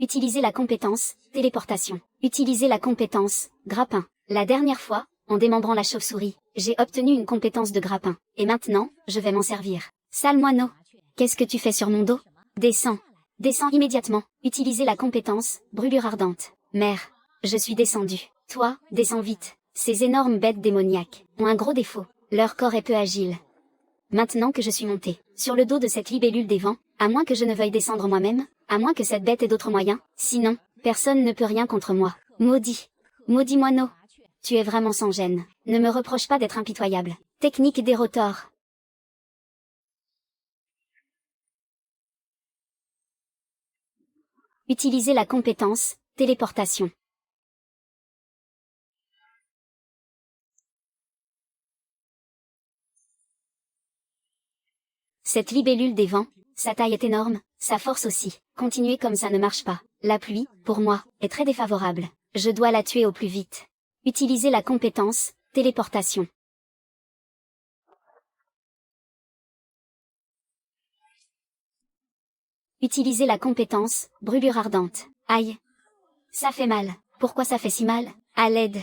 Utilisez la compétence téléportation. Utilisez la compétence grappin. La dernière fois, en démembrant la chauve-souris, j'ai obtenu une compétence de grappin. Et maintenant, je vais m'en servir. Sale moineau. Qu'est-ce que tu fais sur mon dos? Descends. Descends immédiatement. Utilisez la compétence brûlure ardente. Mère, je suis descendu. Toi, descends vite. Ces énormes bêtes démoniaques ont un gros défaut. Leur corps est peu agile. Maintenant que je suis monté sur le dos de cette libellule des vents, à moins que je ne veuille descendre moi-même, à moins que cette bête ait d'autres moyens, sinon, personne ne peut rien contre moi. Maudit. Maudit moineau. Tu es vraiment sans gêne. Ne me reproche pas d'être impitoyable. Technique des rotors. Utilisez la compétence téléportation. Cette libellule des vents, sa taille est énorme, sa force aussi. Continuez comme ça ne marche pas. La pluie, pour moi, est très défavorable. Je dois la tuer au plus vite. Utilisez la compétence téléportation. Utilisez la compétence brûlure ardente. Aïe. Ça fait mal. Pourquoi ça fait si mal? À l'aide.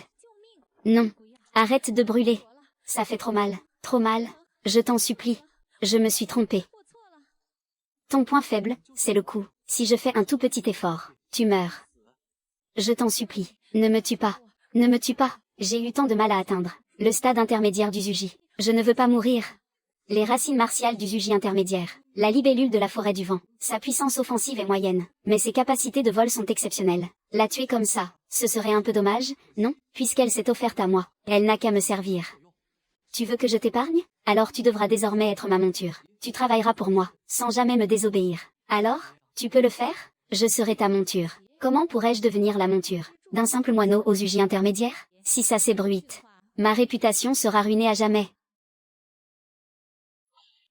Non. Arrête de brûler. Ça fait trop mal. Trop mal. Je t'en supplie. Je me suis trompée. Ton point faible, c'est le coup. Si je fais un tout petit effort, tu meurs. Je t'en supplie. Ne me tue pas. Ne me tue pas. J'ai eu tant de mal à atteindre le stade intermédiaire du Zuji. Je ne veux pas mourir. Les racines martiales du Zuji intermédiaire. La libellule de la forêt du vent. Sa puissance offensive est moyenne, mais ses capacités de vol sont exceptionnelles. La tuer comme ça, ce serait un peu dommage, non? Puisqu'elle s'est offerte à moi, elle n'a qu'à me servir. Tu veux que je t'épargne? Alors tu devras désormais être ma monture. Tu travailleras pour moi, sans jamais me désobéir. Alors, tu peux le faire? Je serai ta monture. Comment pourrais-je devenir la monture d'un simple moineau aux Zuji intermédiaires? Si ça s'ébruite, ma réputation sera ruinée à jamais.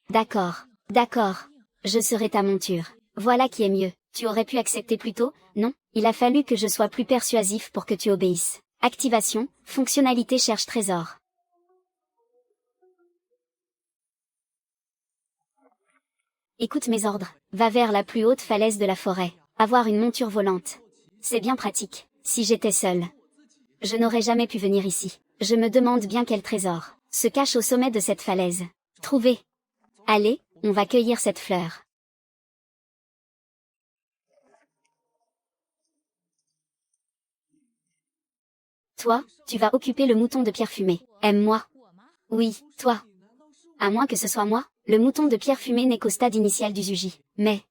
D'accord, d'accord. Je serai ta monture. Voilà qui est mieux. Tu aurais pu accepter plus tôt, non? Il a fallu que je sois plus persuasif pour que tu obéisses. Activation, fonctionnalité cherche trésor. Écoute mes ordres. Va vers la plus haute falaise de la forêt. Avoir une monture volante. C'est bien pratique. Si j'étais seule, je n'aurais jamais pu venir ici. Je me demande bien quel trésor se cache au sommet de cette falaise. Trouver. Allez, on va cueillir cette fleur. Toi, tu vas occuper le mouton de pierre fumée. Aime-moi. Oui, toi. À moins que ce soit moi, le mouton de pierre fumée n'est qu'au stade initial du Zuji. Mais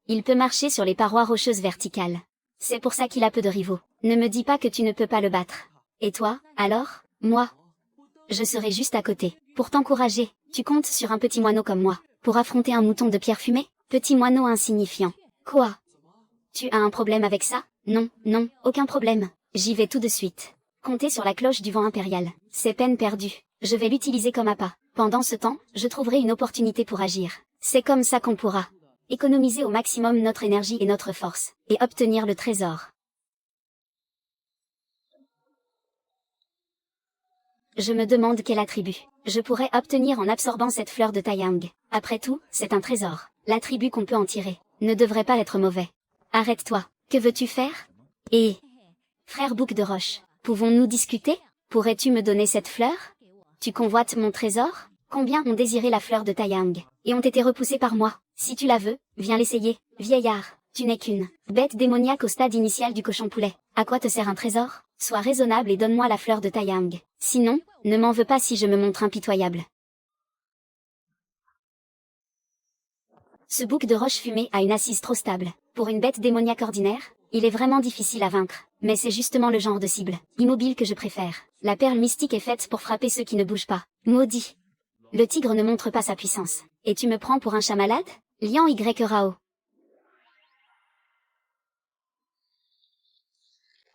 il peut marcher sur les parois rocheuses verticales. C'est pour ça qu'il a peu de rivaux. Ne me dis pas que tu ne peux pas le battre. Et toi, alors? Moi? Je serai juste à côté. Pour t'encourager, tu comptes sur un petit moineau comme moi. Pour affronter un mouton de pierre fumée? Petit moineau insignifiant. Quoi? Tu as un problème avec ça? Non, non, aucun problème. J'y vais tout de suite. Comptez sur la cloche du vent impérial. C'est peine perdue. Je vais l'utiliser comme appât. Pendant ce temps, je trouverai une opportunité pour agir. C'est comme ça qu'on pourra économiser au maximum notre énergie et notre force, et obtenir le trésor. Je me demande quel attribut je pourrais obtenir en absorbant cette fleur de Taiyang. Après tout, c'est un trésor. L'attribut qu'on peut en tirer ne devrait pas être mauvais. Arrête-toi. Que veux-tu faire? Et frère Bouc de Roche, pouvons-nous discuter? Pourrais-tu me donner cette fleur? Tu convoites mon trésor? Combien ont désiré la fleur de Taiyang, et ont été repoussés par moi? Si tu la veux, viens l'essayer. Vieillard, tu n'es qu'une bête démoniaque au stade initial du cochon poulet. À quoi te sert un trésor? Sois raisonnable et donne-moi la fleur de Taiyang. Sinon, ne m'en veux pas si je me montre impitoyable. Ce bouc de roche fumée a une assise trop stable. Pour une bête démoniaque ordinaire, il est vraiment difficile à vaincre. Mais c'est justement le genre de cible immobile que je préfère. La perle mystique est faite pour frapper ceux qui ne bougent pas. Maudit. Le tigre ne montre pas sa puissance. Et tu me prends pour un chat malade? Lian Y Rao.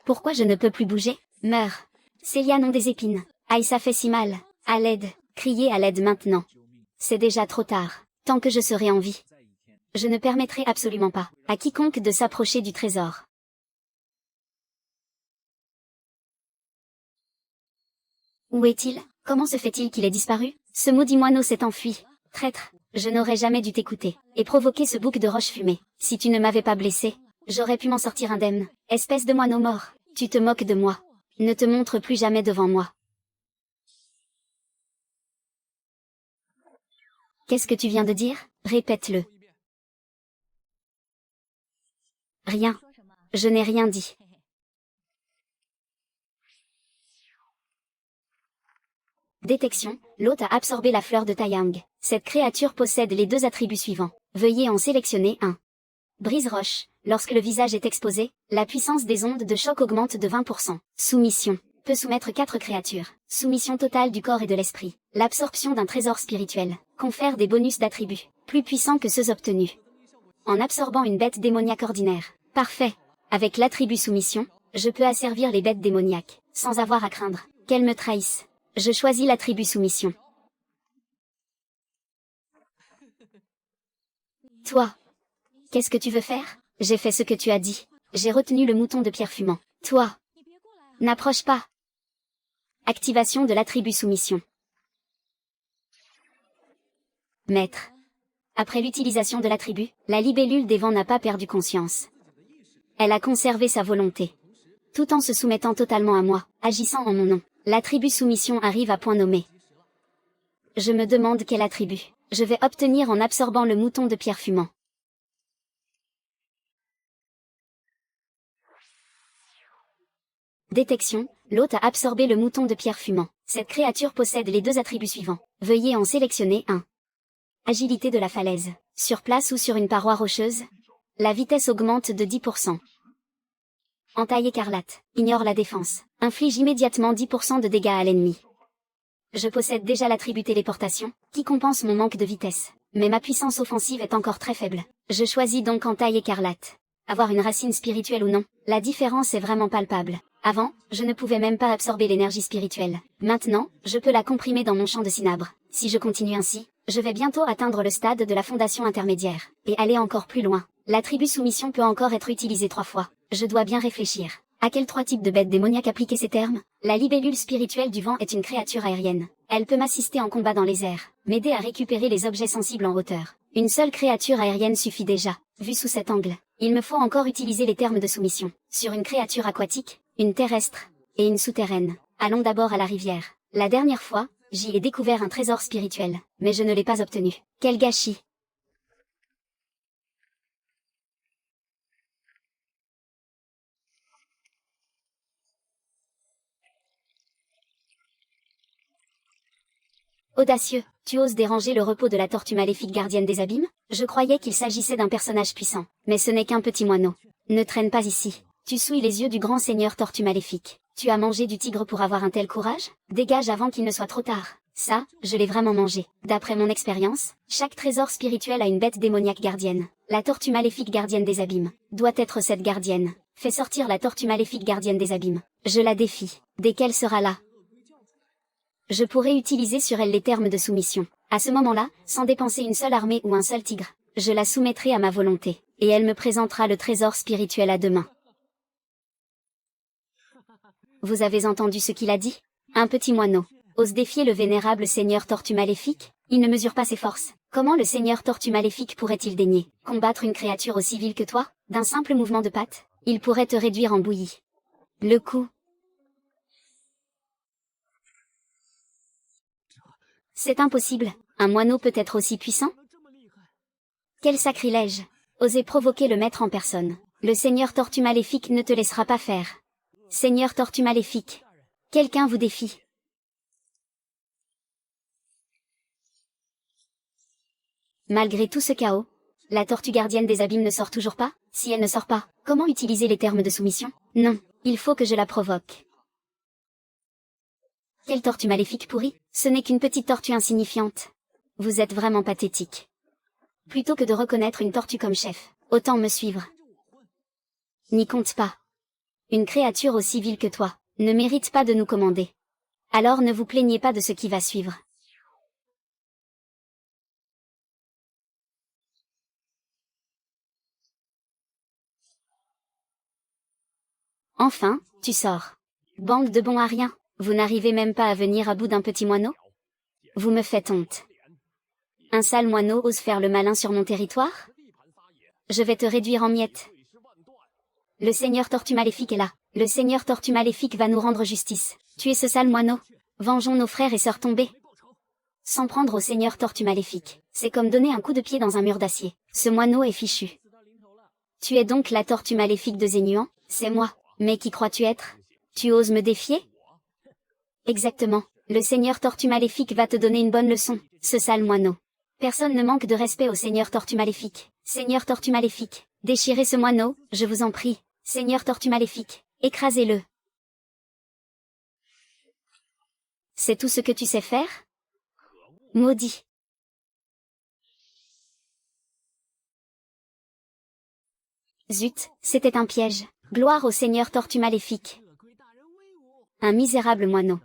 Pourquoi je ne peux plus bouger? Meurs. Ces lianes ont des épines. Aïe, ça fait si mal. À l'aide. Criez à l'aide maintenant. C'est déjà trop tard. Tant que je serai en vie, je ne permettrai absolument pas à quiconque de s'approcher du trésor. Où est-il? Comment se fait-il qu'il ait disparu? Ce maudit moineau s'est enfui. Traître, je n'aurais jamais dû t'écouter et provoquer ce bouc de roche fumée. Si tu ne m'avais pas blessé, j'aurais pu m'en sortir indemne. Espèce de moineau mort, tu te moques de moi. Ne te montre plus jamais devant moi. Qu'est-ce que tu viens de dire? Répète-le. Rien. Je n'ai rien dit. Détection, l'hôte a absorbé la fleur de Taiyang. Cette créature possède les deux attributs suivants. Veuillez en sélectionner un. Brise-roche. Lorsque le visage est exposé, la puissance des ondes de choc augmente de 20%. Soumission. Peut soumettre 4 créatures. Soumission totale du corps et de l'esprit. L'absorption d'un trésor spirituel confère des bonus d'attributs, plus puissants que ceux obtenus en absorbant une bête démoniaque ordinaire. Parfait. Avec l'attribut soumission, je peux asservir les bêtes démoniaques, sans avoir à craindre qu'elles me trahissent. Je choisis l'attribut soumission. Toi, qu'est-ce que tu veux faire? J'ai fait ce que tu as dit. J'ai retenu le mouton de pierre fumant. Toi, n'approche pas. Activation de l'attribut soumission. Maître. Après l'utilisation de l'attribut, la libellule des vents n'a pas perdu conscience. Elle a conservé sa volonté, tout en se soumettant totalement à moi, agissant en mon nom. L'attribut soumission arrive à point nommé. Je me demande quel attribut je vais obtenir en absorbant le mouton de pierre fumant. Détection, l'hôte a absorbé le mouton de pierre fumant. Cette créature possède les deux attributs suivants. Veuillez en sélectionner un. Agilité de la falaise. Sur place ou sur une paroi rocheuse, la vitesse augmente de 10%. Entaille écarlate. Ignore la défense. Inflige immédiatement 10% de dégâts à l'ennemi. Je possède déjà l'attribut téléportation, qui compense mon manque de vitesse. Mais ma puissance offensive est encore très faible. Je choisis donc Entaille écarlate. Avoir une racine spirituelle ou non, la différence est vraiment palpable. Avant, je ne pouvais même pas absorber l'énergie spirituelle. Maintenant, je peux la comprimer dans mon champ de cinabre. Si je continue ainsi, je vais bientôt atteindre le stade de la fondation intermédiaire, et aller encore plus loin. L'attribut soumission peut encore être utilisé 3 fois. Je dois bien réfléchir. À quels 3 types de bêtes démoniaques appliquer ces termes? La libellule spirituelle du vent est une créature aérienne. Elle peut m'assister en combat dans les airs, m'aider à récupérer les objets sensibles en hauteur. Une seule créature aérienne suffit déjà. Vu sous cet angle, il me faut encore utiliser les termes de soumission. Sur une créature aquatique, une terrestre, et une souterraine. Allons d'abord à la rivière. La dernière fois, j'y ai découvert un trésor spirituel, mais je ne l'ai pas obtenu. Quel gâchis! Audacieux, tu oses déranger le repos de la tortue maléfique gardienne des abîmes? Je croyais qu'il s'agissait d'un personnage puissant, mais ce n'est qu'un petit moineau. Ne traîne pas ici. Tu souilles les yeux du grand seigneur tortue maléfique. Tu as mangé du tigre pour avoir un tel courage? Dégage avant qu'il ne soit trop tard. Ça, je l'ai vraiment mangé. D'après mon expérience, chaque trésor spirituel a une bête démoniaque gardienne. La tortue maléfique gardienne des abîmes doit être cette gardienne. Fais sortir la tortue maléfique gardienne des abîmes. Je la défie. Dès qu'elle sera là, je pourrai utiliser sur elle les termes de soumission. À ce moment-là, sans dépenser une seule armée ou un seul tigre, je la soumettrai à ma volonté, et elle me présentera le trésor spirituel à 2 mains. Vous avez entendu ce qu'il a dit? Un petit moineau ose défier le vénérable seigneur tortue maléfique? Il ne mesure pas ses forces. Comment le seigneur tortue maléfique pourrait-il daigner combattre une créature aussi vile que toi? D'un simple mouvement de patte, il pourrait te réduire en bouillie. Le coup. C'est impossible. Un moineau peut être aussi puissant? Quel sacrilège! Oser provoquer le maître en personne. Le seigneur tortue maléfique ne te laissera pas faire. Seigneur tortue maléfique. Quelqu'un vous défie. Malgré tout ce chaos, la tortue gardienne des abîmes ne sort toujours pas? Si elle ne sort pas, comment utiliser les termes de soumission? Non, il faut que je la provoque. Quelle tortue maléfique pourrie? Ce n'est qu'une petite tortue insignifiante. Vous êtes vraiment pathétique. Plutôt que de reconnaître une tortue comme chef, autant me suivre. N'y compte pas. Une créature aussi vile que toi ne mérite pas de nous commander. Alors ne vous plaignez pas de ce qui va suivre. Enfin, tu sors. Bande de bons à rien, vous n'arrivez même pas à venir à bout d'un petit moineau? Vous me faites honte. Un sale moineau ose faire le malin sur mon territoire? Je vais te réduire en miettes. Le seigneur tortue maléfique est là. Le seigneur tortue maléfique va nous rendre justice. Tuez ce sale moineau. Vengeons nos frères et sœurs tombés. S'en prendre au seigneur tortue maléfique, c'est comme donner un coup de pied dans un mur d'acier. Ce moineau est fichu. Tu es donc la tortue maléfique de Zénuan? C'est moi. Mais qui crois-tu être? Tu oses me défier? Exactement. Le seigneur tortue maléfique va te donner une bonne leçon, ce sale moineau. Personne ne manque de respect au seigneur tortue maléfique. Seigneur tortue maléfique, déchirez ce moineau, je vous en prie. Seigneur tortue maléfique, écrasez-le. C'est tout ce que tu sais faire? Maudit. Zut, c'était un piège. Gloire au seigneur tortue maléfique. Un misérable moineau.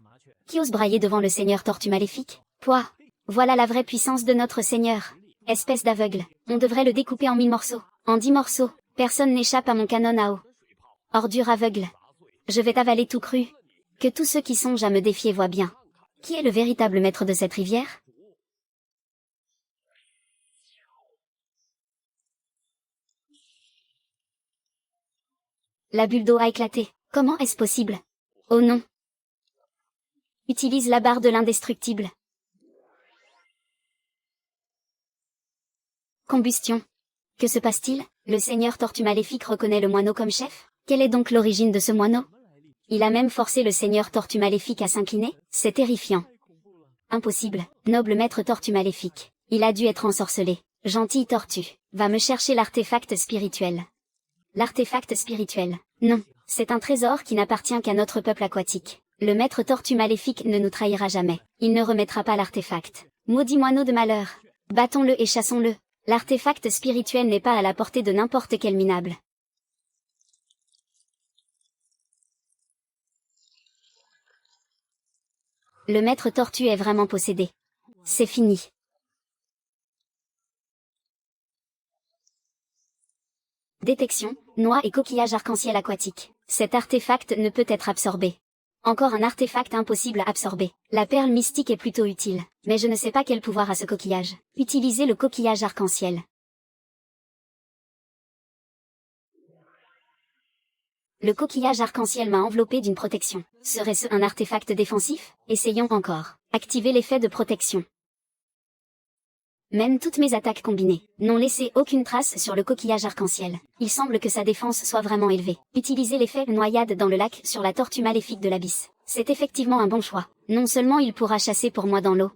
Qui ose brailler devant le seigneur tortue maléfique? Toi. Voilà la vraie puissance de notre seigneur. Espèce d'aveugle. On devrait le découper en 1000 morceaux. En 10 morceaux. Personne n'échappe à mon canon à eau. Ordure aveugle. Je vais t'avaler tout cru. Que tous ceux qui songent à me défier voient bien. Qui est le véritable maître de cette rivière? La bulle d'eau a éclaté. Comment est-ce possible? Oh non. Utilise la barre de l'indestructible. Combustion. Que se passe-t-il? Le seigneur tortue maléfique reconnaît le moineau comme chef? Quelle est donc l'origine de ce moineau? Il a même forcé le seigneur tortue maléfique à s'incliner? C'est terrifiant. Impossible. Noble maître tortue maléfique. Il a dû être ensorcelé. Gentille tortue, va me chercher l'artefact spirituel. L'artefact spirituel. Non, c'est un trésor qui n'appartient qu'à notre peuple aquatique. Le maître tortue maléfique ne nous trahira jamais. Il ne remettra pas l'artefact. Maudit moineau de malheur. Battons-le et chassons-le. L'artefact spirituel n'est pas à la portée de n'importe quel minable. Le maître tortue est vraiment possédé. C'est fini. Détection, noix et coquillages arc-en-ciel aquatiques. Cet artefact ne peut être absorbé. Encore un artefact impossible à absorber. La perle mystique est plutôt utile, mais je ne sais pas quel pouvoir a ce coquillage. Utilisez le coquillage arc-en-ciel. Le coquillage arc-en-ciel m'a enveloppé d'une protection. Serait-ce un artefact défensif? Essayons encore. Activez l'effet de protection. Même toutes mes attaques combinées n'ont laissé aucune trace sur le coquillage arc-en-ciel. Il semble que sa défense soit vraiment élevée. Utilisez l'effet noyade dans le lac sur la tortue maléfique de l'abysse. C'est effectivement un bon choix. Non seulement il pourra chasser pour moi dans l'eau,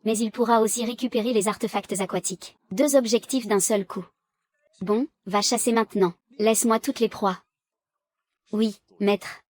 mais il pourra aussi récupérer les artefacts aquatiques. 2 objectifs d'un seul coup. Bon, va chasser maintenant. Laisse-moi toutes les proies. Oui, maître.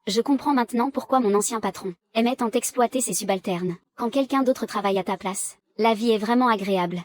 Je comprends maintenant pourquoi mon ancien patron aimait tant exploiter ses subalternes. Quand quelqu'un d'autre travaille à ta place, la vie est vraiment agréable.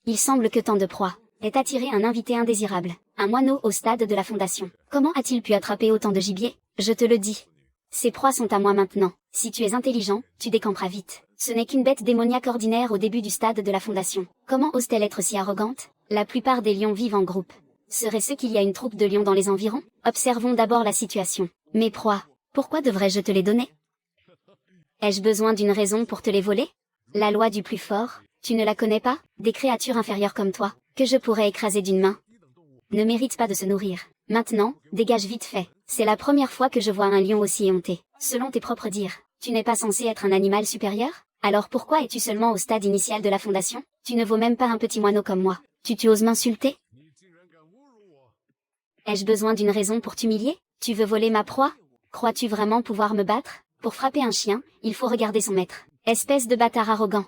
Il semble que tant de proies ait attiré un invité indésirable, un moineau au stade de la fondation. Comment a-t-il pu attraper autant de gibier? Je te le dis. Ces proies sont à moi maintenant. Si tu es intelligent, tu décamperas vite. Ce n'est qu'une bête démoniaque ordinaire au début du stade de la fondation. Comment ose-t-elle être si arrogante? La plupart des lions vivent en groupe. Serait-ce qu'il y a une troupe de lions dans les environs? Observons d'abord la situation. Mes proies, pourquoi devrais-je te les donner? Ai-je besoin d'une raison pour te les voler? La loi du plus fort, tu ne la connais pas? Des créatures inférieures comme toi, que je pourrais écraser d'une main, ne méritent pas de se nourrir. Maintenant, dégage vite fait. C'est la première fois que je vois un lion aussi éhonté. Selon tes propres dires, tu n'es pas censé être un animal supérieur? Alors pourquoi es-tu seulement au stade initial de la fondation? Tu ne vaux même pas un petit moineau comme moi. Tu oses m'insulter? Ai-je besoin d'une raison pour t'humilier? Tu veux voler ma proie? Crois-tu vraiment pouvoir me battre? Pour frapper un chien, il faut regarder son maître. Espèce de bâtard arrogant.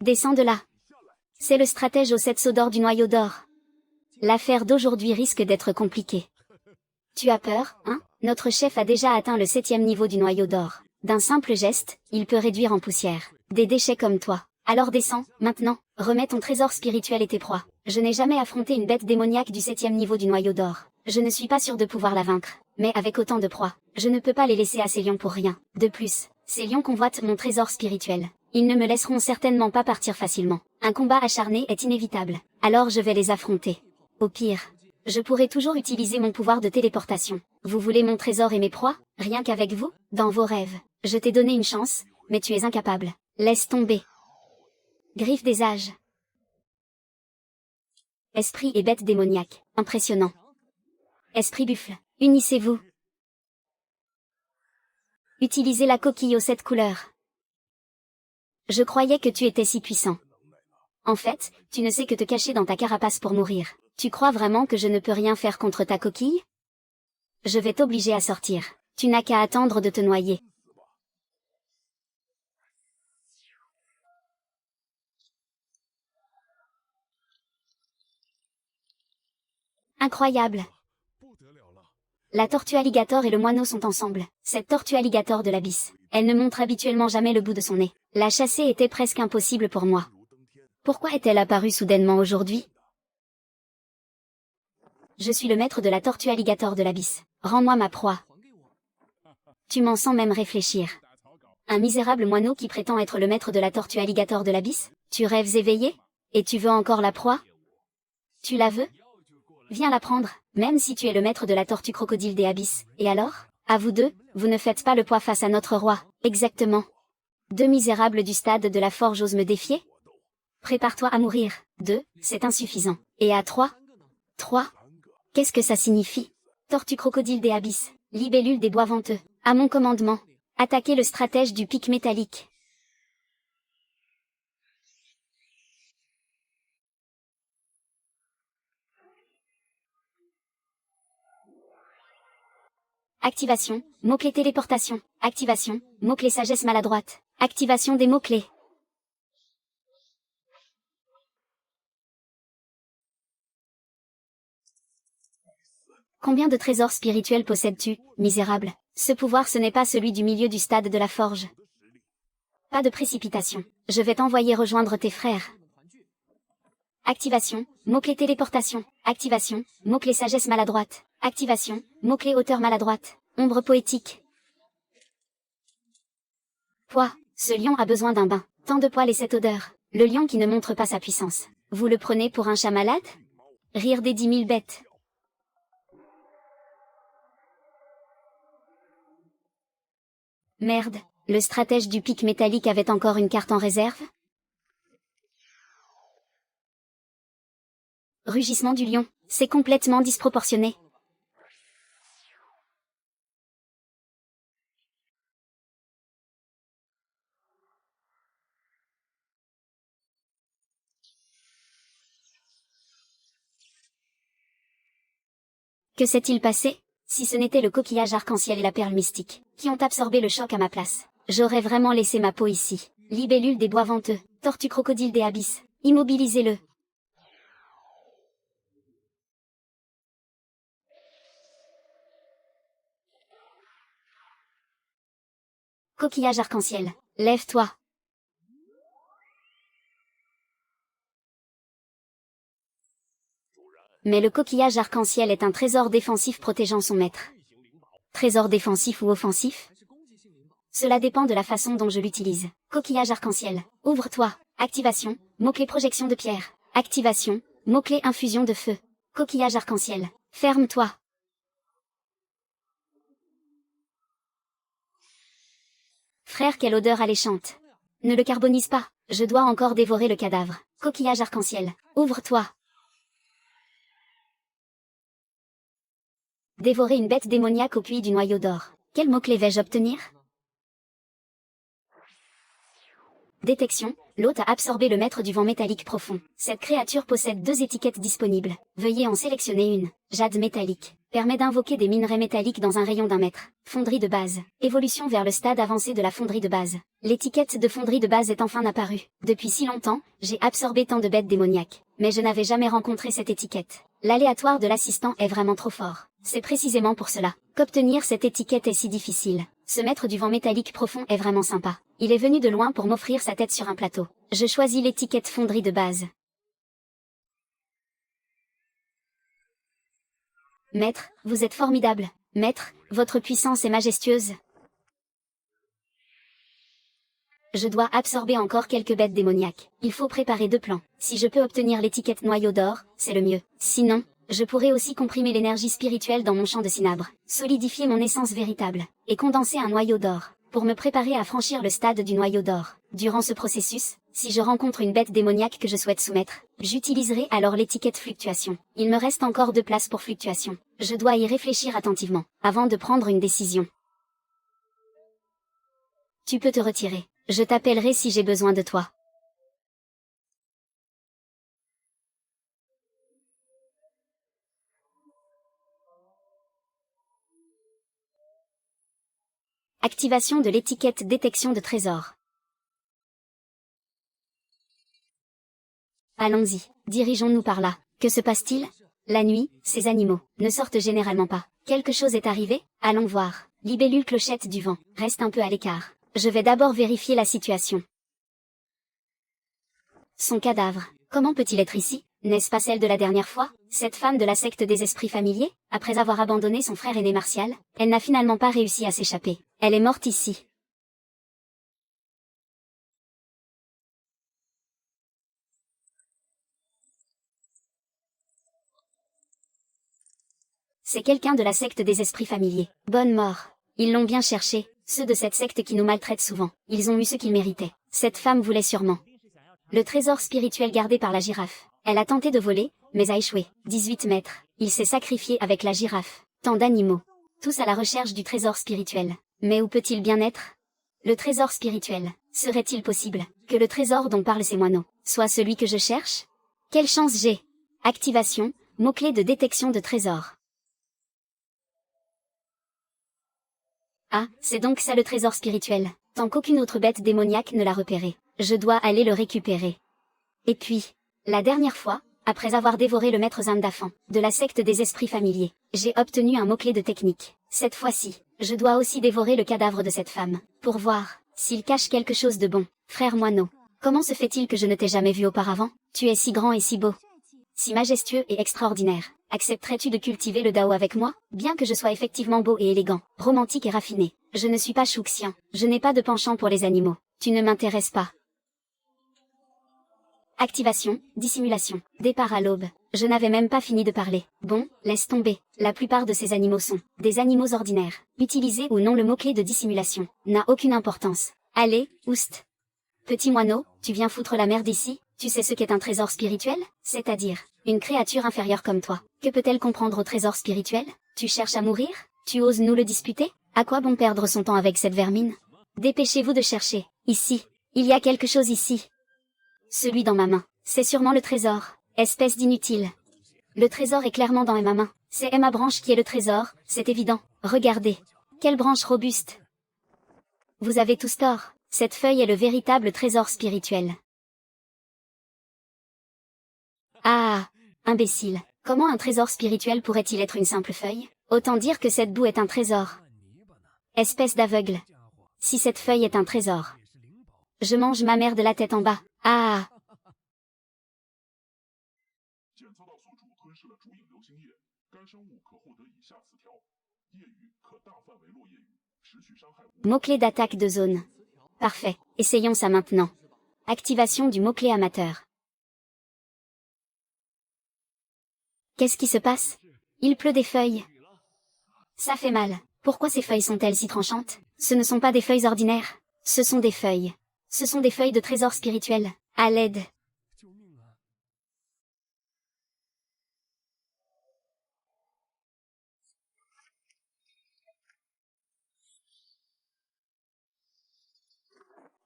Descends de là. C'est le stratège aux 7 seaux d'or du noyau d'or. L'affaire d'aujourd'hui risque d'être compliquée. Tu as peur, hein? Notre chef a déjà atteint le 7e niveau du noyau d'or. D'un simple geste, il peut réduire en poussière des déchets comme toi. Alors descends, maintenant, remets ton trésor spirituel et tes proies. Je n'ai jamais affronté une bête démoniaque du 7e niveau du noyau d'or. Je ne suis pas sûr de pouvoir la vaincre. Mais avec autant de proies, je ne peux pas les laisser à ces lions pour rien. De plus, ces lions convoitent mon trésor spirituel. Ils ne me laisseront certainement pas partir facilement. Un combat acharné est inévitable. Alors je vais les affronter. Au pire, je pourrai toujours utiliser mon pouvoir de téléportation. Vous voulez mon trésor et mes proies? Rien qu'avec vous? Dans vos rêves. Je t'ai donné une chance, mais tu es incapable. Laisse tomber. Griffe des âges. Esprit et bête démoniaque. Impressionnant. Esprit buffle. Unissez-vous. Utilisez la coquille aux 7 couleurs. Je croyais que tu étais si puissant. En fait, tu ne sais que te cacher dans ta carapace pour mourir. Tu crois vraiment que je ne peux rien faire contre ta coquille? Je vais t'obliger à sortir. Tu n'as qu'à attendre de te noyer. Incroyable. La tortue alligator et le moineau sont ensemble. Cette tortue alligator de l'abysse. Elle ne montre habituellement jamais le bout de son nez. La chasser était presque impossible pour moi. Pourquoi est-elle apparue soudainement aujourd'hui? Je suis le maître de la tortue alligator de l'abysse. Rends-moi ma proie. Tu m'en sens même réfléchir. Un misérable moineau qui prétend être le maître de la tortue alligator de l'abysse? Tu rêves éveillé? Et tu veux encore la proie? Tu la veux? Viens la prendre, même si tu es le maître de la tortue crocodile des abysses. Et alors? À vous deux, vous ne faites pas le poids face à notre roi. Exactement. 2 misérables du stade de la forge osent me défier? Prépare-toi à mourir. 2, c'est insuffisant. Et à 3? 3? Qu'est-ce que ça signifie? Tortue crocodile des abysses, libellule des bois venteux. À mon commandement. Attaquez le stratège du pic métallique. Activation, mot-clé téléportation. Activation, mot-clé sagesse maladroite. Activation des mots-clés. Combien de trésors spirituels possèdes-tu, misérable? Ce pouvoir ce n'est pas celui du milieu du stade de la forge. Pas de précipitation. Je vais t'envoyer rejoindre tes frères. Activation, mot-clé téléportation. Activation, mot-clé sagesse maladroite. Activation, mot-clé hauteur maladroite. Ombre poétique. Poids. Ce lion a besoin d'un bain. Tant de poils et cette odeur. Le lion qui ne montre pas sa puissance. Vous le prenez pour un chat malade? Rire des 10 000 bêtes. Merde, le stratège du pic métallique avait encore une carte en réserve? Rugissement du lion, c'est complètement disproportionné. Que s'est-il passé? Si ce n'était le coquillage arc-en-ciel et la perle mystique, qui ont absorbé le choc à ma place, j'aurais vraiment laissé ma peau ici. Libellule des bois venteux, tortue crocodile des abysses, immobilisez-le. Coquillage arc-en-ciel, lève-toi. Mais le coquillage arc-en-ciel est un trésor défensif protégeant son maître. Trésor défensif ou offensif? Cela dépend de la façon dont je l'utilise. Coquillage arc-en-ciel, ouvre-toi. Activation, mot-clé projection de pierre. Activation, mot-clé infusion de feu. Coquillage arc-en-ciel, ferme-toi. Frère, quelle odeur alléchante. Ne le carbonise pas, je dois encore dévorer le cadavre. Coquillage arc-en-ciel, ouvre-toi. Dévorer une bête démoniaque au puits du noyau d'or. Quel mot-clé vais-je obtenir? Détection, l'hôte a absorbé le maître du vent métallique profond. Cette créature possède 2 étiquettes disponibles. Veuillez en sélectionner une. Jade métallique. Permet d'invoquer des minerais métalliques dans un rayon d'1 mètre. Fonderie de base. Évolution vers le stade avancé de la fonderie de base. L'étiquette de fonderie de base est enfin apparue. Depuis si longtemps, j'ai absorbé tant de bêtes démoniaques. Mais je n'avais jamais rencontré cette étiquette. L'aléatoire de l'assistant est vraiment trop fort. C'est précisément pour cela qu'obtenir cette étiquette est si difficile. Ce maître du vent métallique profond est vraiment sympa. Il est venu de loin pour m'offrir sa tête sur un plateau. Je choisis l'étiquette fonderie de base. Maître, vous êtes formidable. Maître, votre puissance est majestueuse. Je dois absorber encore quelques bêtes démoniaques. Il faut préparer 2 plans. Si je peux obtenir l'étiquette noyau d'or, c'est le mieux. Sinon, je pourrais aussi comprimer l'énergie spirituelle dans mon champ de cinabre, solidifier mon essence véritable, et condenser un noyau d'or, pour me préparer à franchir le stade du noyau d'or. Durant ce processus, si je rencontre une bête démoniaque que je souhaite soumettre, j'utiliserai alors l'étiquette fluctuation. Il me reste encore 2 places pour fluctuation. Je dois y réfléchir attentivement, avant de prendre une décision. Tu peux te retirer. Je t'appellerai si j'ai besoin de toi. Activation de l'étiquette détection de trésor. Allons-y, dirigeons-nous par là. Que se passe-t-il? La nuit, ces animaux ne sortent généralement pas. Quelque chose est arrivé? Allons voir. Libellule clochette du vent, reste un peu à l'écart. Je vais d'abord vérifier la situation. Son cadavre, comment peut-il être ici? N'est-ce pas celle de la dernière fois? Cette femme de la secte des esprits familiers, après avoir abandonné son frère aîné Martial, elle n'a finalement pas réussi à s'échapper. Elle est morte ici. C'est quelqu'un de la secte des esprits familiers. Bonne mort. Ils l'ont bien cherché, ceux de cette secte qui nous maltraitent souvent. Ils ont eu ce qu'ils méritaient. Cette femme voulait sûrement le trésor spirituel gardé par la girafe. Elle a tenté de voler, mais a échoué. 18 mètres. Il s'est sacrifié avec la girafe. Tant d'animaux. Tous à la recherche du trésor spirituel. Mais où peut-il bien être? Le trésor spirituel. Serait-il possible que le trésor dont parlent ces moineaux soit celui que je cherche? Quelle chance j'ai! Activation, mot-clé de détection de trésor. Ah, c'est donc ça le trésor spirituel. Tant qu'aucune autre bête démoniaque ne l'a repéré. Je dois aller le récupérer. Et puis, la dernière fois, après avoir dévoré le maître Zandafan, de la secte des esprits familiers, j'ai obtenu un mot-clé de technique. Cette fois-ci, je dois aussi dévorer le cadavre de cette femme, pour voir S'il cache quelque chose de bon, frère moineau, comment se fait-il que je ne t'ai jamais vu auparavant? Tu es si grand et si beau, si majestueux et extraordinaire. Accepterais-tu de cultiver le Dao avec moi? Bien que je sois effectivement beau et élégant, romantique et raffiné, je ne suis pas Shuxian. Je n'ai pas de penchant pour les animaux. Tu ne m'intéresses pas. Activation, dissimulation. Départ à l'aube. Je n'avais même pas fini de parler. Bon, laisse tomber. La plupart de ces animaux sont des animaux ordinaires. Utiliser ou non le mot-clé de dissimulation n'a aucune importance. Allez, oust. Petit moineau, tu viens foutre la merde ici? Tu sais ce qu'est un trésor spirituel? C'est-à-dire, une créature inférieure comme toi. Que peut-elle comprendre au trésor spirituel? Tu cherches à mourir? Tu oses nous le disputer? À quoi bon perdre son temps avec cette vermine? Dépêchez-vous de chercher. Ici. Il y a quelque chose ici. Celui dans ma main. C'est sûrement le trésor. Espèce d'inutile. Le trésor est clairement dans ma main. C'est ma branche qui est le trésor, c'est évident. Regardez. Quelle branche robuste. Vous avez tous tort. Cette feuille est le véritable trésor spirituel. Ah, imbécile. Comment un trésor spirituel pourrait-il être une simple feuille? Autant dire que cette boue est un trésor. Espèce d'aveugle. Si cette feuille est un trésor. Je mange ma mère de la tête en bas. Ah. Mot-clé d'attaque de zone. Parfait. Essayons ça maintenant. Activation du mot-clé amateur. Qu'est-ce qui se passe? Il pleut des feuilles. Ça fait mal. Pourquoi ces feuilles sont-elles si tranchantes? Ce ne sont pas des feuilles ordinaires. Ce sont des feuilles. Ce sont des feuilles de trésor spirituel. À l'aide.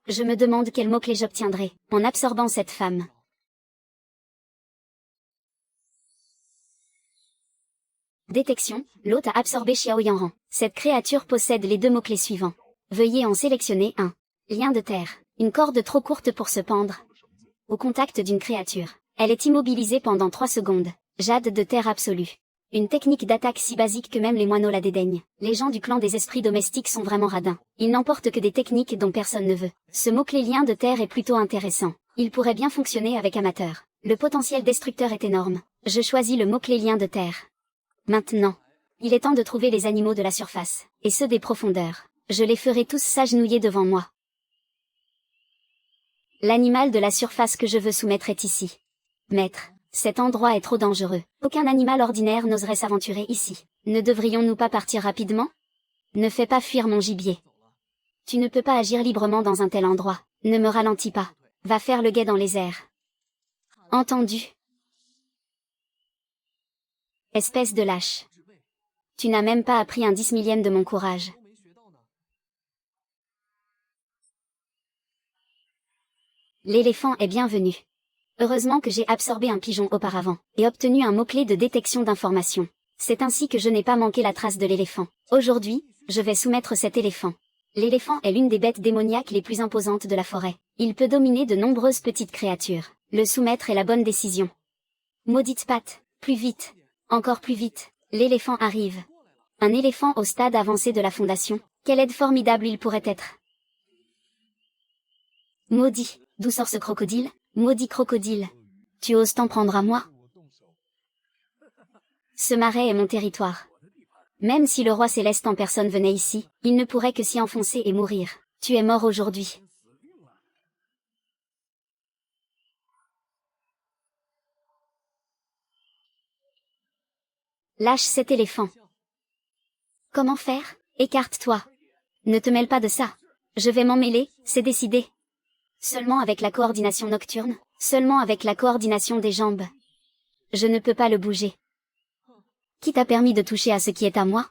Je me demande quel mot-clé j'obtiendrai, en absorbant cette femme. Détection, l'hôte a absorbé Xiao Yanran. Cette créature possède les deux mots-clés suivants. Veuillez en sélectionner un. Lien de terre. Une corde trop courte pour se pendre. Au contact d'une créature. Elle est immobilisée pendant 3 secondes. Jade de terre absolue. Une technique d'attaque si basique que même les moineaux la dédaignent. Les gens du clan des esprits domestiques sont vraiment radins. Ils n'emportent que des techniques dont personne ne veut. Ce mot-clé lien de terre est plutôt intéressant. Il pourrait bien fonctionner avec amateur. Le potentiel destructeur est énorme. Je choisis le mot-clé lien de terre. Maintenant. Il est temps de trouver les animaux de la surface, et ceux des profondeurs. Je les ferai tous s'agenouiller devant moi. L'animal de la surface que je veux soumettre est ici. Maître. Cet endroit est trop dangereux. Aucun animal ordinaire n'oserait s'aventurer ici. Ne devrions-nous pas partir rapidement? Ne fais pas fuir mon gibier. Tu ne peux pas agir librement dans un tel endroit. Ne me ralentis pas. Va faire le guet dans les airs. Entendu. Espèce de lâche. Tu n'as même pas appris un 10 millième de mon courage. L'éléphant est bienvenu. Heureusement que j'ai absorbé un pigeon auparavant, et obtenu un mot-clé de détection d'information. C'est ainsi que je n'ai pas manqué la trace de l'éléphant. Aujourd'hui, je vais soumettre cet éléphant. L'éléphant est l'une des bêtes démoniaques les plus imposantes de la forêt. Il peut dominer de nombreuses petites créatures. Le soumettre est la bonne décision. Maudite patte, plus vite. Encore plus vite. L'éléphant arrive. Un éléphant au stade avancé de la fondation. Quelle aide formidable il pourrait être. Maudit. D'où sort ce crocodile? Maudit crocodile. Tu oses t'en prendre à moi? Ce marais est mon territoire. Même si le roi céleste en personne venait ici, il ne pourrait que s'y enfoncer et mourir. Tu es mort aujourd'hui. Lâche cet éléphant. Comment faire? Écarte-toi. Ne te mêle pas de ça. Je vais m'en mêler, c'est décidé. Seulement avec la coordination nocturne, seulement avec la coordination des jambes. Je ne peux pas le bouger. Qui t'a permis de toucher à ce qui est à moi?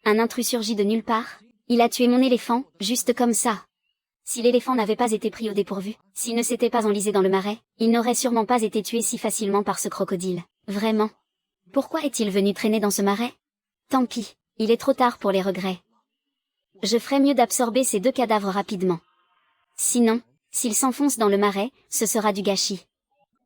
Un intrus surgit de nulle part. Il a tué mon éléphant, juste comme ça. Si l'éléphant n'avait pas été pris au dépourvu, s'il ne s'était pas enlisé dans le marais, il n'aurait sûrement pas été tué si facilement par ce crocodile. Vraiment. Pourquoi est-il venu traîner dans ce marais? Tant pis, il est trop tard pour les regrets. Je ferais mieux d'absorber ces 2 cadavres rapidement. Sinon, s'il s'enfonce dans le marais, ce sera du gâchis.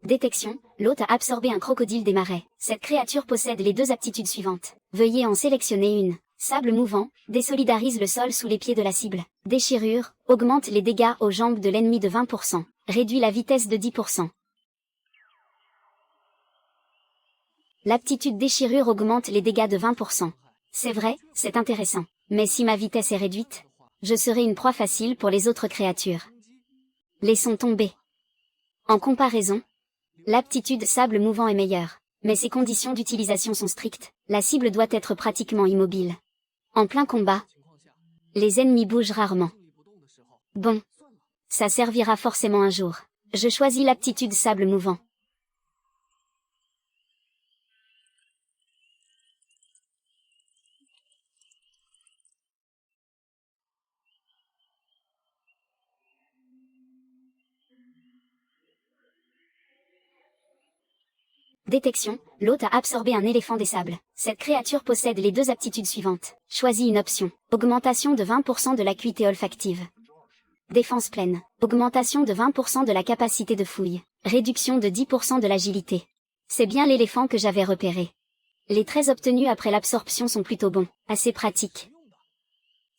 Détection, l'hôte a absorbé un crocodile des marais. Cette créature possède les 2 aptitudes suivantes. Veuillez en sélectionner une. Sable mouvant, désolidarise le sol sous les pieds de la cible. Déchirure, augmente les dégâts aux jambes de l'ennemi de 20%. Réduit la vitesse de 10%. L'aptitude déchirure augmente les dégâts de 20%. C'est vrai, c'est intéressant. Mais si ma vitesse est réduite, je serai une proie facile pour les autres créatures. Laissons tomber. En comparaison, l'aptitude sable mouvant est meilleure. Mais ses conditions d'utilisation sont strictes. La cible doit être pratiquement immobile. En plein combat, les ennemis bougent rarement. Bon. Ça servira forcément un jour. Je choisis l'aptitude sable mouvant. Détection, l'hôte a absorbé un éléphant des sables. Cette créature possède les 2 aptitudes suivantes. Choisis une option. Augmentation de 20% de l'acuité olfactive. Défense pleine. Augmentation de 20% de la capacité de fouille. Réduction de 10% de l'agilité. C'est bien l'éléphant que j'avais repéré. Les traits obtenus après l'absorption sont plutôt bons, assez pratiques.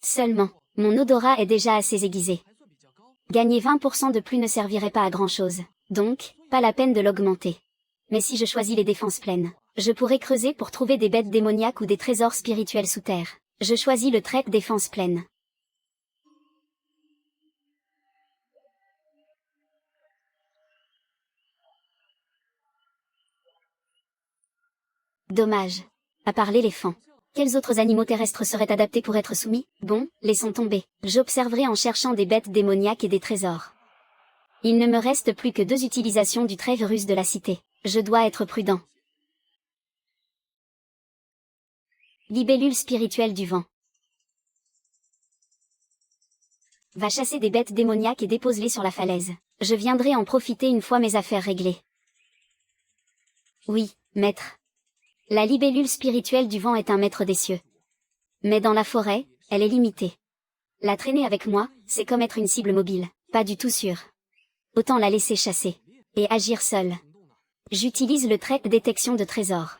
Seulement, mon odorat est déjà assez aiguisé. Gagner 20% de plus ne servirait pas à grand chose. Donc, pas la peine de l'augmenter. Mais si je choisis les défenses pleines, je pourrais creuser pour trouver des bêtes démoniaques ou des trésors spirituels sous terre. Je choisis le trait défense pleine. Dommage. À part l'éléphant. Quels autres animaux terrestres seraient adaptés pour être soumis? Bon, laissons tomber. J'observerai en cherchant des bêtes démoniaques et des trésors. Il ne me reste plus que 2 utilisations du trait virus de la cité. Je dois être prudent. Libellule spirituelle du vent. Va chasser des bêtes démoniaques et dépose-les sur la falaise. Je viendrai en profiter une fois mes affaires réglées. Oui, maître. La libellule spirituelle du vent est un maître des cieux. Mais dans la forêt, elle est limitée. La traîner avec moi, c'est comme être une cible mobile, pas du tout sûre. Autant la laisser chasser. Et agir seule. J'utilise le trait détection de trésors.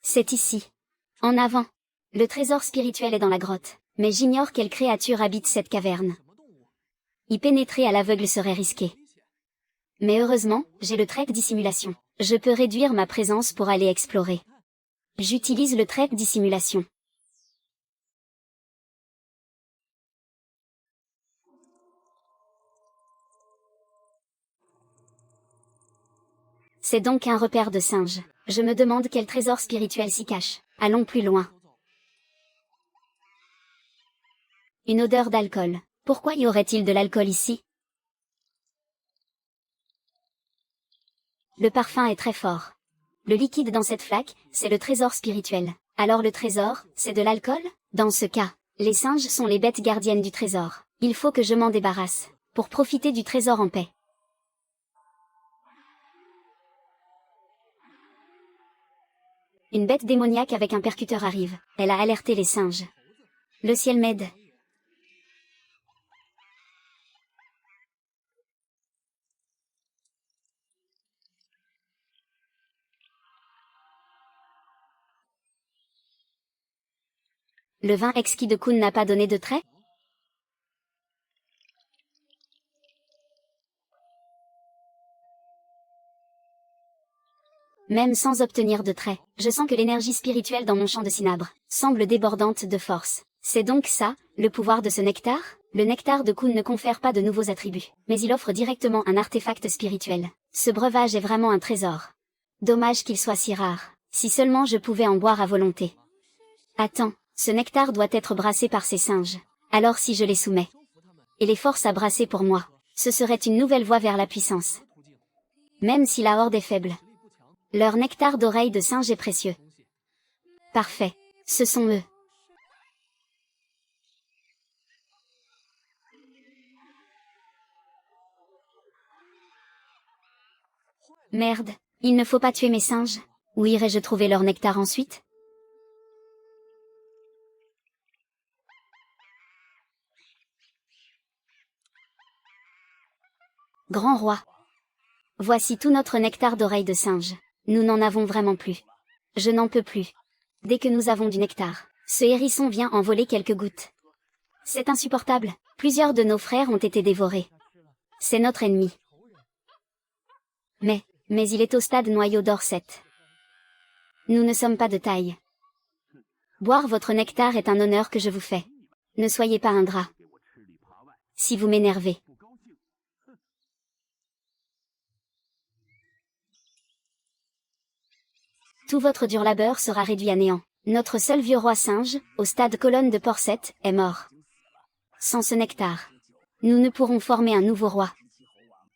C'est ici. En avant. Le trésor spirituel est dans la grotte, mais j'ignore quelle créature habite cette caverne. Y pénétrer à l'aveugle serait risqué. Mais heureusement, j'ai le trait dissimulation. Je peux réduire ma présence pour aller explorer. J'utilise le trait dissimulation. C'est donc un repère de singe. Je me demande quel trésor spirituel s'y cache. Allons plus loin. Une odeur d'alcool. Pourquoi y aurait-il de l'alcool ici? Le parfum est très fort. Le liquide dans cette flaque, c'est le trésor spirituel. Alors le trésor, c'est de l'alcool? Dans ce cas, les singes sont les bêtes gardiennes du trésor. Il faut que je m'en débarrasse, pour profiter du trésor en paix. Une bête démoniaque avec un percuteur arrive. Elle a alerté les singes. Le ciel m'aide. Le vin exquis de Kun n'a pas donné de trait? Même sans obtenir de trait, je sens que l'énergie spirituelle dans mon champ de cinabre semble débordante de force. C'est donc ça, le pouvoir de ce nectar? Le nectar de Kun ne confère pas de nouveaux attributs, mais il offre directement un artefact spirituel. Ce breuvage est vraiment un trésor. Dommage qu'il soit si rare. Si seulement je pouvais en boire à volonté. Attends, ce nectar doit être brassé par ces singes. Alors si je les soumets, et les force à brasser pour moi, ce serait une nouvelle voie vers la puissance. Même si la horde est faible. Leur nectar d'oreille de singe est précieux. Parfait. Ce sont eux. Merde, il ne faut pas tuer mes singes. Où irai-je trouver leur nectar ensuite? Grand roi. Voici tout notre nectar d'oreilles de singe. Nous n'en avons vraiment plus. Je n'en peux plus. Dès que nous avons du nectar, ce hérisson vient en voler quelques gouttes. C'est insupportable. Plusieurs de nos frères ont été dévorés. C'est notre ennemi. Mais il est au stade noyau d'or 7. Nous ne sommes pas de taille. Boire votre nectar est un honneur que je vous fais. Ne soyez pas ingrat. Si vous m'énervez. Tout votre dur labeur sera réduit à néant. Notre seul vieux roi singe, au stade colonne de Porset, est mort. Sans ce nectar, nous ne pourrons former un nouveau roi.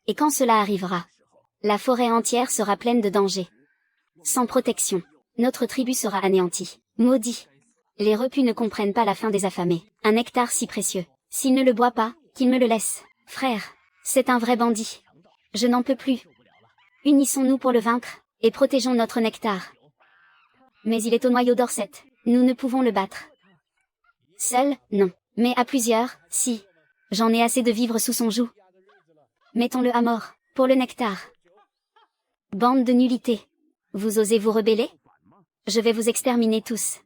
Et quand cela arrivera, la forêt entière sera pleine de dangers. Sans protection, notre tribu sera anéantie. Maudit. Les repus ne comprennent pas la faim des affamés. Un nectar si précieux. S'il ne le boit pas, qu'il me le laisse. Frère, c'est un vrai bandit. Je n'en peux plus. Unissons-nous pour le vaincre, et protégeons notre nectar. Mais il est au noyau d'or 7. Nous ne pouvons le battre. Seul, non. Mais à plusieurs, si. J'en ai assez de vivre sous son joug. Mettons-le à mort, pour le nectar. Bande de nullités. Vous osez vous rebeller? Je vais vous exterminer tous.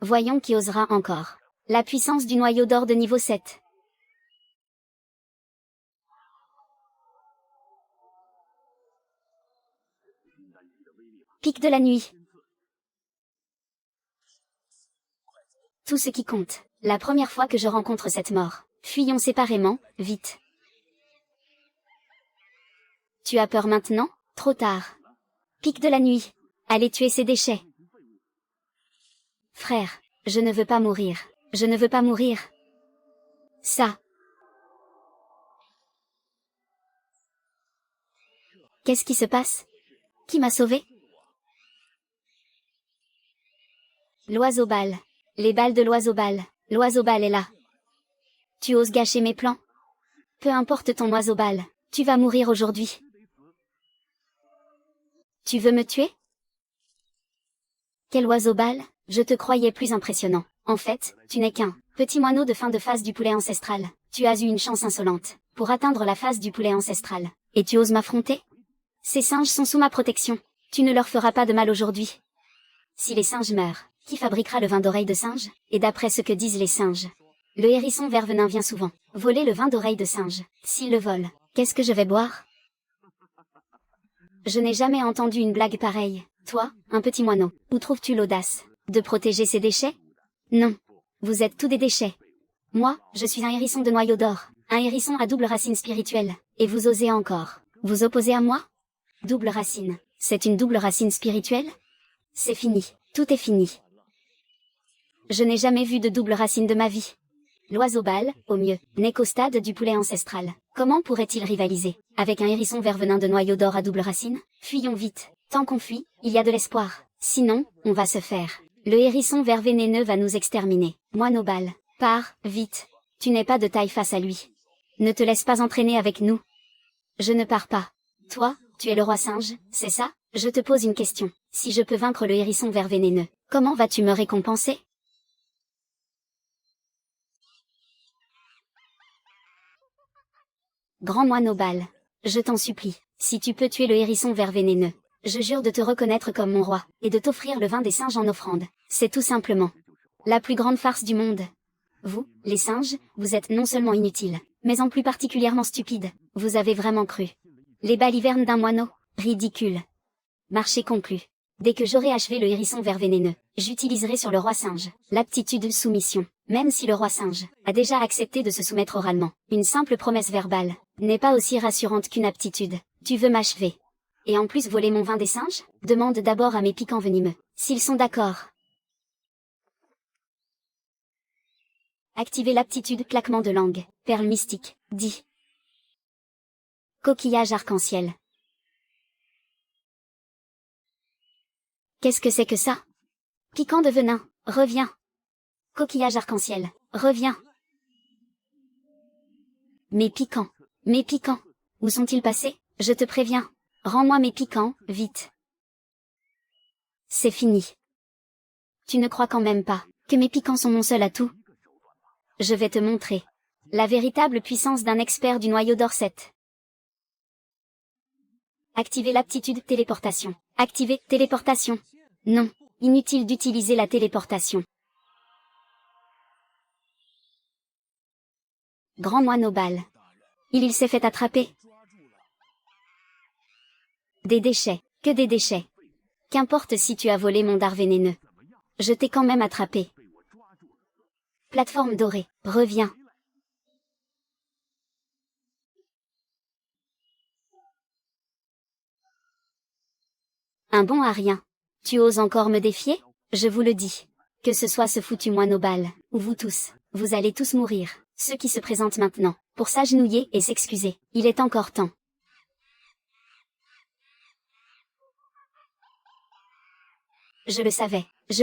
Voyons qui osera encore. La puissance du noyau d'or de niveau 7. Pic de la nuit. Tout ce qui compte. La première fois que je rencontre cette mort. Fuyons séparément, vite. Tu as peur maintenant? Trop tard. Pic de la nuit. Allez tuer ces déchets. Frère, je ne veux pas mourir. Je ne veux pas mourir. Ça. Qu'est-ce qui se passe? Qui m'a sauvé? L'oiseau-balle. Les balles de l'oiseau-balle. L'oiseau-balle est là. Tu oses gâcher mes plans? Peu importe ton oiseau-balle, tu vas mourir aujourd'hui. Tu veux me tuer? Quel oiseau-balle? Je te croyais plus impressionnant. En fait, tu n'es qu'un petit moineau de fin de phase du poulet ancestral. Tu as eu une chance insolente pour atteindre la phase du poulet ancestral. Et tu oses m'affronter? Ces singes sont sous ma protection. Tu ne leur feras pas de mal aujourd'hui. Si les singes meurent, qui fabriquera le vin d'oreille de singe? Et d'après ce que disent les singes, le hérisson vert venin vient souvent voler le vin d'oreille de singe. S'il le vole, qu'est-ce que je vais boire? Je n'ai jamais entendu une blague pareille. Toi, un petit moineau, où trouves-tu l'audace de protéger ces déchets? Non. Vous êtes tous des déchets. Moi, je suis un hérisson de noyau d'or, un hérisson à double racine spirituelle, et vous osez encore vous opposer à moi? Double racine, c'est une double racine spirituelle? C'est fini, tout est fini. Je n'ai jamais vu de double racine de ma vie. L'oiseau-balle, au mieux, n'est qu'au stade du poulet ancestral. Comment pourrait-il rivaliser avec un hérisson vert venin de noyau d'or à double racine? Fuyons vite. Tant qu'on fuit, il y a de l'espoir. Sinon, on va se faire. Le hérisson vert vénéneux va nous exterminer. Moineau-balle, pars, vite. Tu n'es pas de taille face à lui. Ne te laisse pas entraîner avec nous. Je ne pars pas. Toi, tu es le roi singe, c'est ça? Je te pose une question. Si je peux vaincre le hérisson vert vénéneux, comment vas-tu me récompenser? Grand moineau-balle, je t'en supplie, si tu peux tuer le hérisson vert vénéneux, je jure de te reconnaître comme mon roi, et de t'offrir le vin des singes en offrande. C'est tout simplement la plus grande farce du monde. Vous, les singes, vous êtes non seulement inutiles, mais en plus particulièrement stupides. Vous avez vraiment cru. Les balivernes d'un moineau, ridicule. Marché conclu. Dès que j'aurai achevé le hérisson vert vénéneux, j'utiliserai sur le roi singe l'aptitude soumission. Même si le roi singe a déjà accepté de se soumettre oralement, une simple promesse verbale n'est pas aussi rassurante qu'une aptitude. Tu veux m'achever? Et en plus voler mon vin des singes? Demande d'abord à mes piquants venimeux s'ils sont d'accord. Activez l'aptitude claquement de langue, perle mystique, dit. Coquillage arc-en-ciel. Qu'est-ce que c'est que ça? Piquant de venin, reviens. Coquillage arc-en-ciel, reviens. Mes piquants, où sont-ils passés? Je te préviens. Rends-moi mes piquants, vite. C'est fini. Tu ne crois quand même pas que mes piquants sont mon seul atout? Je vais te montrer la véritable puissance d'un expert du noyau d'Orset. Activez l'aptitude téléportation. Activez téléportation. Non, inutile d'utiliser la téléportation. Grand moine au bal. Il s'est fait attraper. Des déchets, que des déchets. Qu'importe si tu as volé mon dard vénéneux. Je t'ai quand même attrapé. Plateforme dorée, reviens. Un bon à rien. Tu oses encore me défier? Je vous le dis. Que ce soit ce foutu moine au bal, ou vous tous, vous allez tous mourir. Ceux qui se présentent maintenant, pour s'agenouiller et s'excuser. Il est encore temps. Je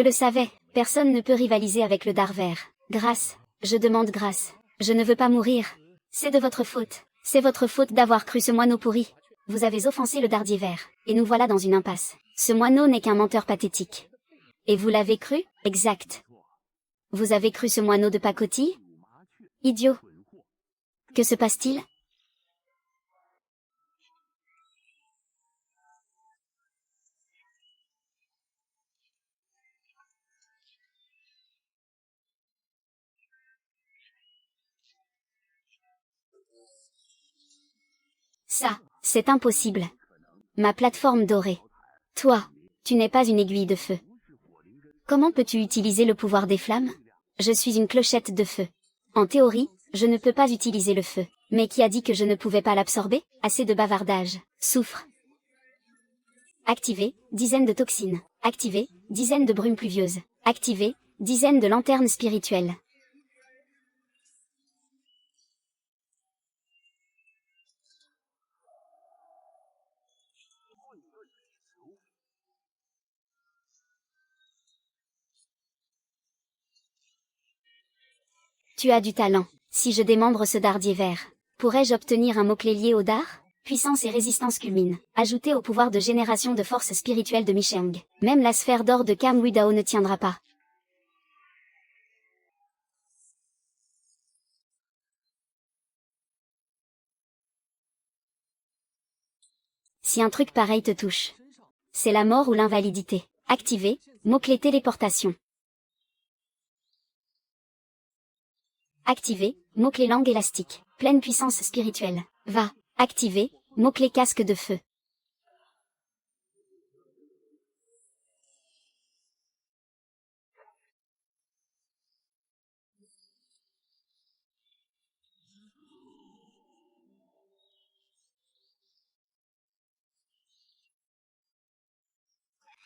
le savais, personne ne peut rivaliser avec le dard vert. Grâce, je demande grâce. Je ne veux pas mourir. C'est de votre faute. C'est votre faute d'avoir cru ce moineau pourri. Vous avez offensé le dardier vert, et nous voilà dans une impasse. Ce moineau n'est qu'un menteur pathétique. Et vous l'avez cru? Exact. Vous avez cru ce moineau de pacotille? Idiot. Que se passe-t-il? Ça, c'est impossible. Ma plateforme dorée. Toi, tu n'es pas une aiguille de feu. Comment peux-tu utiliser le pouvoir des flammes? Je suis une clochette de feu. En théorie, je ne peux pas utiliser le feu. Mais qui a dit que je ne pouvais pas l'absorber? Assez de bavardage. Souffre. Activer, dizaines de toxines. Activer, dizaines de brumes pluvieuses. Activer, dizaines de lanternes spirituelles. Tu as du talent. Si je démembre ce dardier vert, pourrais-je obtenir un mot-clé lié au dard? Puissance et résistance culmine. Ajouté au pouvoir de génération de force spirituelle de Micheng. Même la sphère d'or de Kamui Dao ne tiendra pas. Si un truc pareil te touche, c'est la mort ou l'invalidité. Activé, mot-clé téléportation. Activé, mot-clé langue élastique. Pleine puissance spirituelle. Va. Activé, mot-clé casque de feu.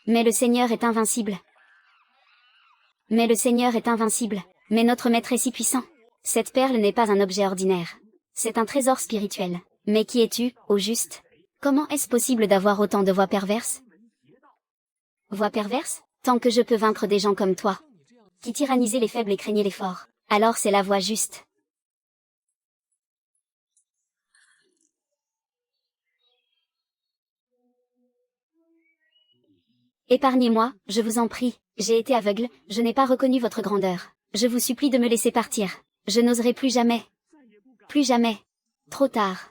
Mais le Seigneur est invincible. Mais le Seigneur est invincible. Mais notre maître est si puissant. Cette perle n'est pas un objet ordinaire. C'est un trésor spirituel. Mais qui es-tu, au juste? Comment est-ce possible d'avoir autant de voix perverses? Voix perverses? Tant que je peux vaincre des gens comme toi, qui tyrannisaient les faibles et craignaient les forts, alors c'est la voie juste. Épargnez-moi, je vous en prie, j'ai été aveugle, je n'ai pas reconnu votre grandeur. Je vous supplie de me laisser partir. Je n'oserai plus jamais. Plus jamais. Trop tard.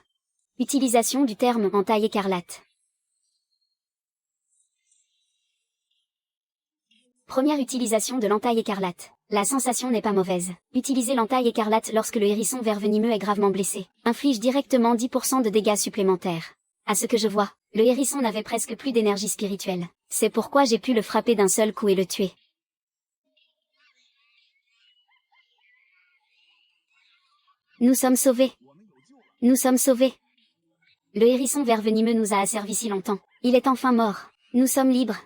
Utilisation du terme entaille écarlate. Première utilisation de l'entaille écarlate. La sensation n'est pas mauvaise. Utilisez l'entaille écarlate lorsque le hérisson vert venimeux est gravement blessé. Inflige directement 10% de dégâts supplémentaires. À ce que je vois, le hérisson n'avait presque plus d'énergie spirituelle. C'est pourquoi j'ai pu le frapper d'un seul coup et le tuer. Nous sommes sauvés. Nous sommes sauvés. Le hérisson vert venimeux nous a asservis si longtemps. Il est enfin mort. Nous sommes libres.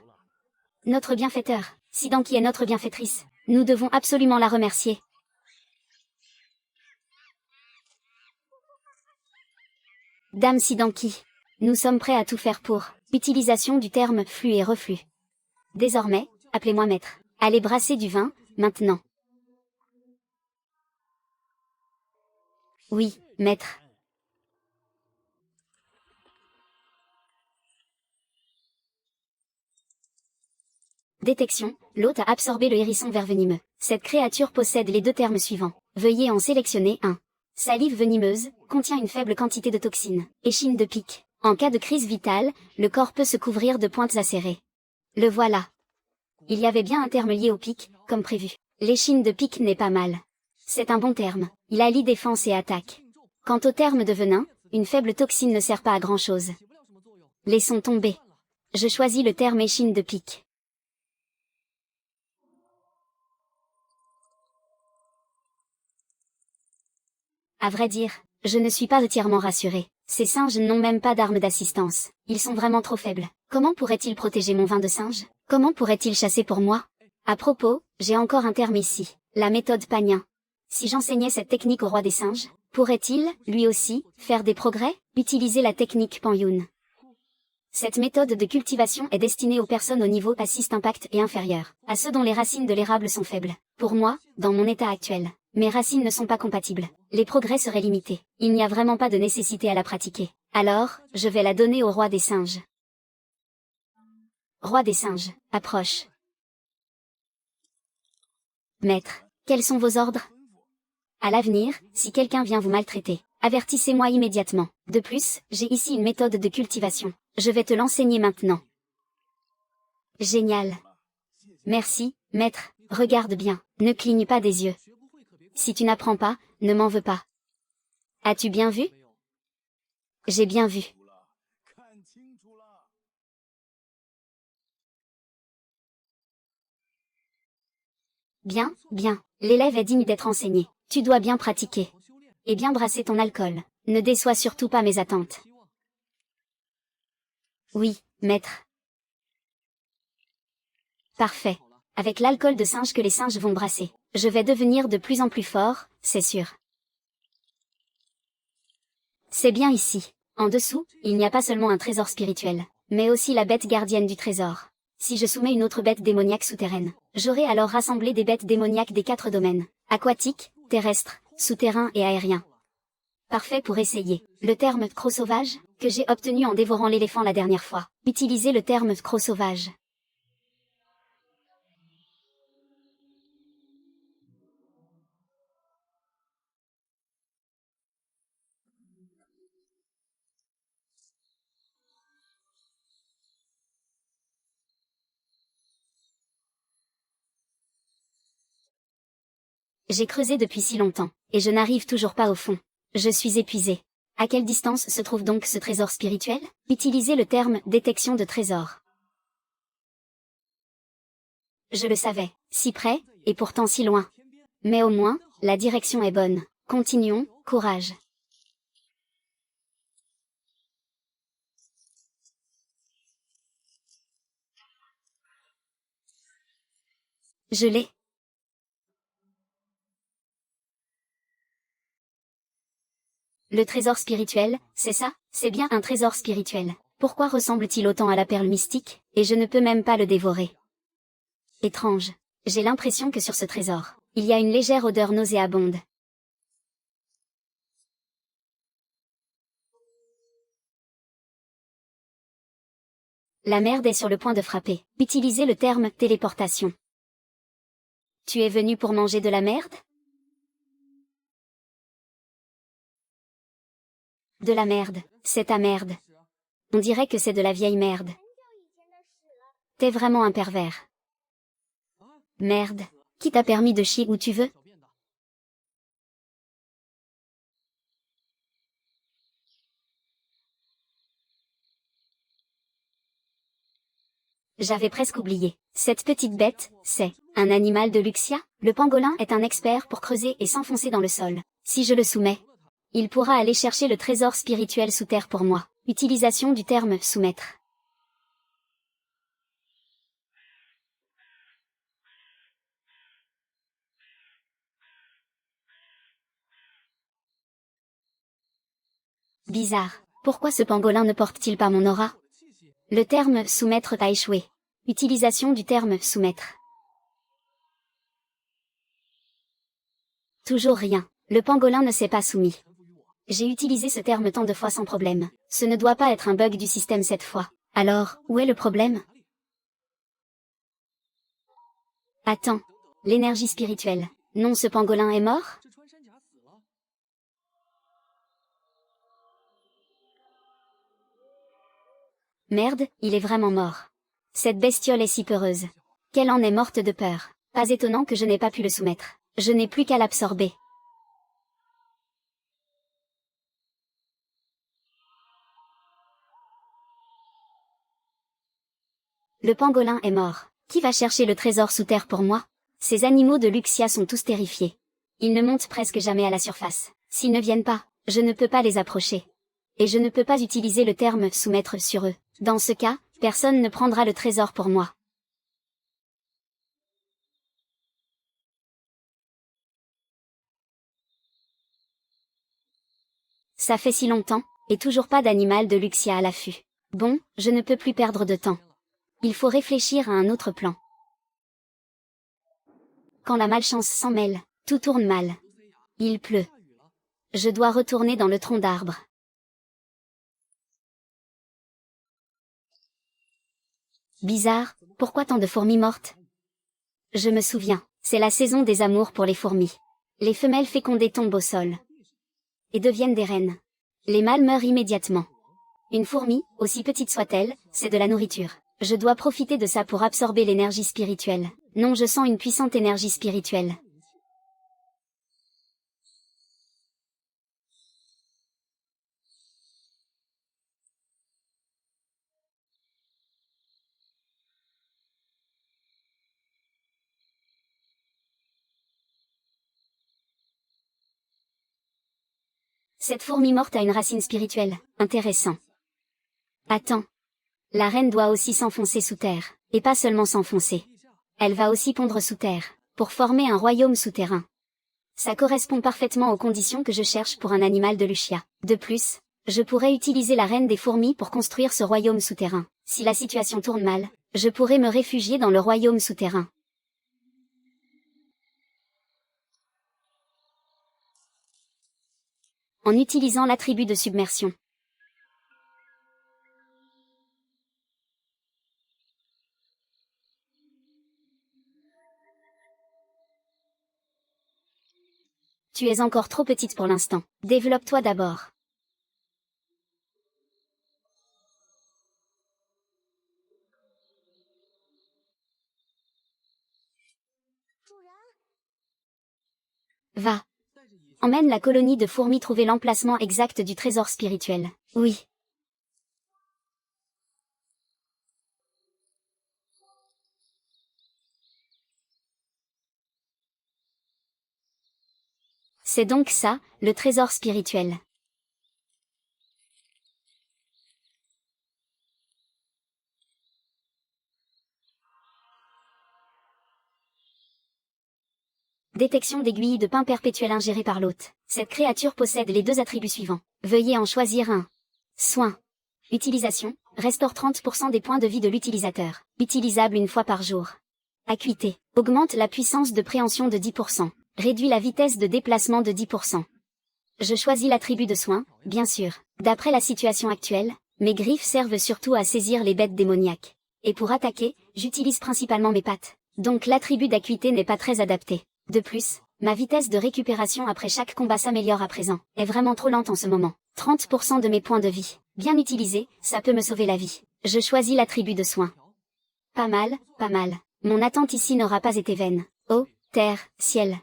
Notre bienfaiteur, Sidanki est notre bienfaitrice. Nous devons absolument la remercier. Dame Sidanki, nous sommes prêts à tout faire pour. Utilisation du terme flux et reflux. Désormais, appelez-moi maître. Allez brasser du vin, maintenant. Oui, maître. Détection, l'hôte a absorbé le hérisson vert venimeux. Cette créature possède les deux termes suivants. Veuillez en sélectionner un. Salive venimeuse, contient une faible quantité de toxines. Échine de pique. En cas de crise vitale, le corps peut se couvrir de pointes acérées. Le voilà. Il y avait bien un terme lié au pic, comme prévu. L'échine de pique n'est pas mal. C'est un bon terme. Il allie défense et attaque. Quant au terme de venin, une faible toxine ne sert pas à grand chose. Laissons tomber. Je choisis le terme échine de pique. À vrai dire, je ne suis pas entièrement rassurée. Ces singes n'ont même pas d'armes d'assistance. Ils sont vraiment trop faibles. Comment pourraient-ils protéger mon vin de singe? Comment pourraient-ils chasser pour moi? À propos, j'ai encore un terme ici. La méthode Pagnin. Si j'enseignais cette technique au roi des singes, pourrait-il, lui aussi, faire des progrès? Utiliser la technique Panyun. Cette méthode de cultivation est destinée aux personnes au niveau assist impact et inférieur, à ceux dont les racines de l'érable sont faibles. Pour moi, dans mon état actuel, mes racines ne sont pas compatibles. Les progrès seraient limités. Il n'y a vraiment pas de nécessité à la pratiquer. Alors, je vais la donner au roi des singes. Roi des singes, approche. Maître, quels sont vos ordres? À l'avenir, si quelqu'un vient vous maltraiter, avertissez-moi immédiatement. De plus, j'ai ici une méthode de cultivation. Je vais te l'enseigner maintenant. Génial. Merci, maître, regarde bien, ne cligne pas des yeux. Si tu n'apprends pas, ne m'en veux pas. As-tu bien vu? J'ai bien vu. Bien, bien, l'élève est digne d'être enseigné. Tu dois bien pratiquer. Et bien brasser ton alcool. Ne déçois surtout pas mes attentes. Oui, maître. Parfait. Avec l'alcool de singe que les singes vont brasser, je vais devenir de plus en plus fort, c'est sûr. C'est bien ici. En dessous, il n'y a pas seulement un trésor spirituel, mais aussi la bête gardienne du trésor. Si je soumets une autre bête démoniaque souterraine, j'aurai alors rassemblé des bêtes démoniaques des 4 domaines, aquatiques, terrestres, souterrains et aériens. Parfait pour essayer. Le terme croc sauvage, que j'ai obtenu en dévorant l'éléphant la dernière fois. Utilisez le terme croc sauvage. J'ai creusé depuis si longtemps, et je n'arrive toujours pas au fond. Je suis épuisé. À quelle distance se trouve donc ce trésor spirituel? Utilisez le terme détection de trésor. Je le savais, si près, et pourtant si loin. Mais au moins, la direction est bonne. Continuons, courage. Je l'ai. Le trésor spirituel, c'est ça? C'est bien un trésor spirituel. Pourquoi ressemble-t-il autant à la perle mystique, et je ne peux même pas le dévorer? Étrange. J'ai l'impression que sur ce trésor, il y a une légère odeur nauséabonde. La merde est sur le point de frapper. Utilisez le terme téléportation. Tu es venu pour manger de la merde? De la merde, c'est ta merde. On dirait que c'est de la vieille merde. T'es vraiment un pervers. Merde. Qui t'a permis de chier où tu veux? J'avais presque oublié. Cette petite bête, c'est un animal de Luxia? Le pangolin est un expert pour creuser et s'enfoncer dans le sol. Si je le soumets, il pourra aller chercher le trésor spirituel sous terre pour moi. Utilisation du terme soumettre. Bizarre. Pourquoi ce pangolin ne porte-t-il pas mon aura? Le terme soumettre a échoué. Utilisation du terme soumettre. Toujours rien. Le pangolin ne s'est pas soumis. J'ai utilisé ce terme tant de fois sans problème. Ce ne doit pas être un bug du système cette fois. Alors, où est le problème? Attends. L'énergie spirituelle. Non, ce pangolin est mort? Merde, il est vraiment mort. Cette bestiole est si peureuse. Qu'elle en est morte de peur. Pas étonnant que je n'ai pas pu le soumettre. Je n'ai plus qu'à l'absorber. Le pangolin est mort. Qui va chercher le trésor sous terre pour moi? Ces animaux de Luxia sont tous terrifiés. Ils ne montent presque jamais à la surface. S'ils ne viennent pas, je ne peux pas les approcher. Et je ne peux pas utiliser le terme soumettre sur eux. Dans ce cas, personne ne prendra le trésor pour moi. Ça fait si longtemps, et toujours pas d'animal de Luxia à l'affût. Bon, je ne peux plus perdre de temps. Il faut réfléchir à un autre plan. Quand la malchance s'en mêle, tout tourne mal. Il pleut. Je dois retourner dans le tronc d'arbre. Bizarre, pourquoi tant de fourmis mortes? Je me souviens, c'est la saison des amours pour les fourmis. Les femelles fécondées tombent au sol. Et deviennent des reines. Les mâles meurent immédiatement. Une fourmi, aussi petite soit-elle, c'est de la nourriture. Je dois profiter de ça pour absorber l'énergie spirituelle. Non, je sens une puissante énergie spirituelle. Cette fourmi morte a une racine spirituelle. Intéressant. Attends. La reine doit aussi s'enfoncer sous terre, et pas seulement s'enfoncer. Elle va aussi pondre sous terre, pour former un royaume souterrain. Ça correspond parfaitement aux conditions que je cherche pour un animal de Luxia. De plus, je pourrais utiliser la reine des fourmis pour construire ce royaume souterrain. Si la situation tourne mal, je pourrais me réfugier dans le royaume souterrain. En utilisant l'attribut de submersion. Tu es encore trop petite pour l'instant. Développe-toi d'abord. Va. Emmène la colonie de fourmis trouver l'emplacement exact du trésor spirituel. Oui. C'est donc ça, le trésor spirituel. Détection d'aiguilles de pain perpétuelle ingérée par l'hôte. Cette créature possède les deux attributs suivants. Veuillez en choisir un. Soin. Utilisation. Restaure 30% des points de vie de l'utilisateur. Utilisable une fois par jour. Acuité. Augmente la puissance de préhension de 10%. Réduit la vitesse de déplacement de 10%. Je choisis l'attribut de soin, bien sûr. D'après la situation actuelle, mes griffes servent surtout à saisir les bêtes démoniaques. Et pour attaquer, j'utilise principalement mes pattes. Donc l'attribut d'acuité n'est pas très adapté. De plus, ma vitesse de récupération après chaque combat s'améliore à présent. Est vraiment trop lente en ce moment. 30% de mes points de vie. Bien utilisé, ça peut me sauver la vie. Je choisis l'attribut de soin. Pas mal, pas mal. Mon attente ici n'aura pas été vaine. Eau, terre, ciel.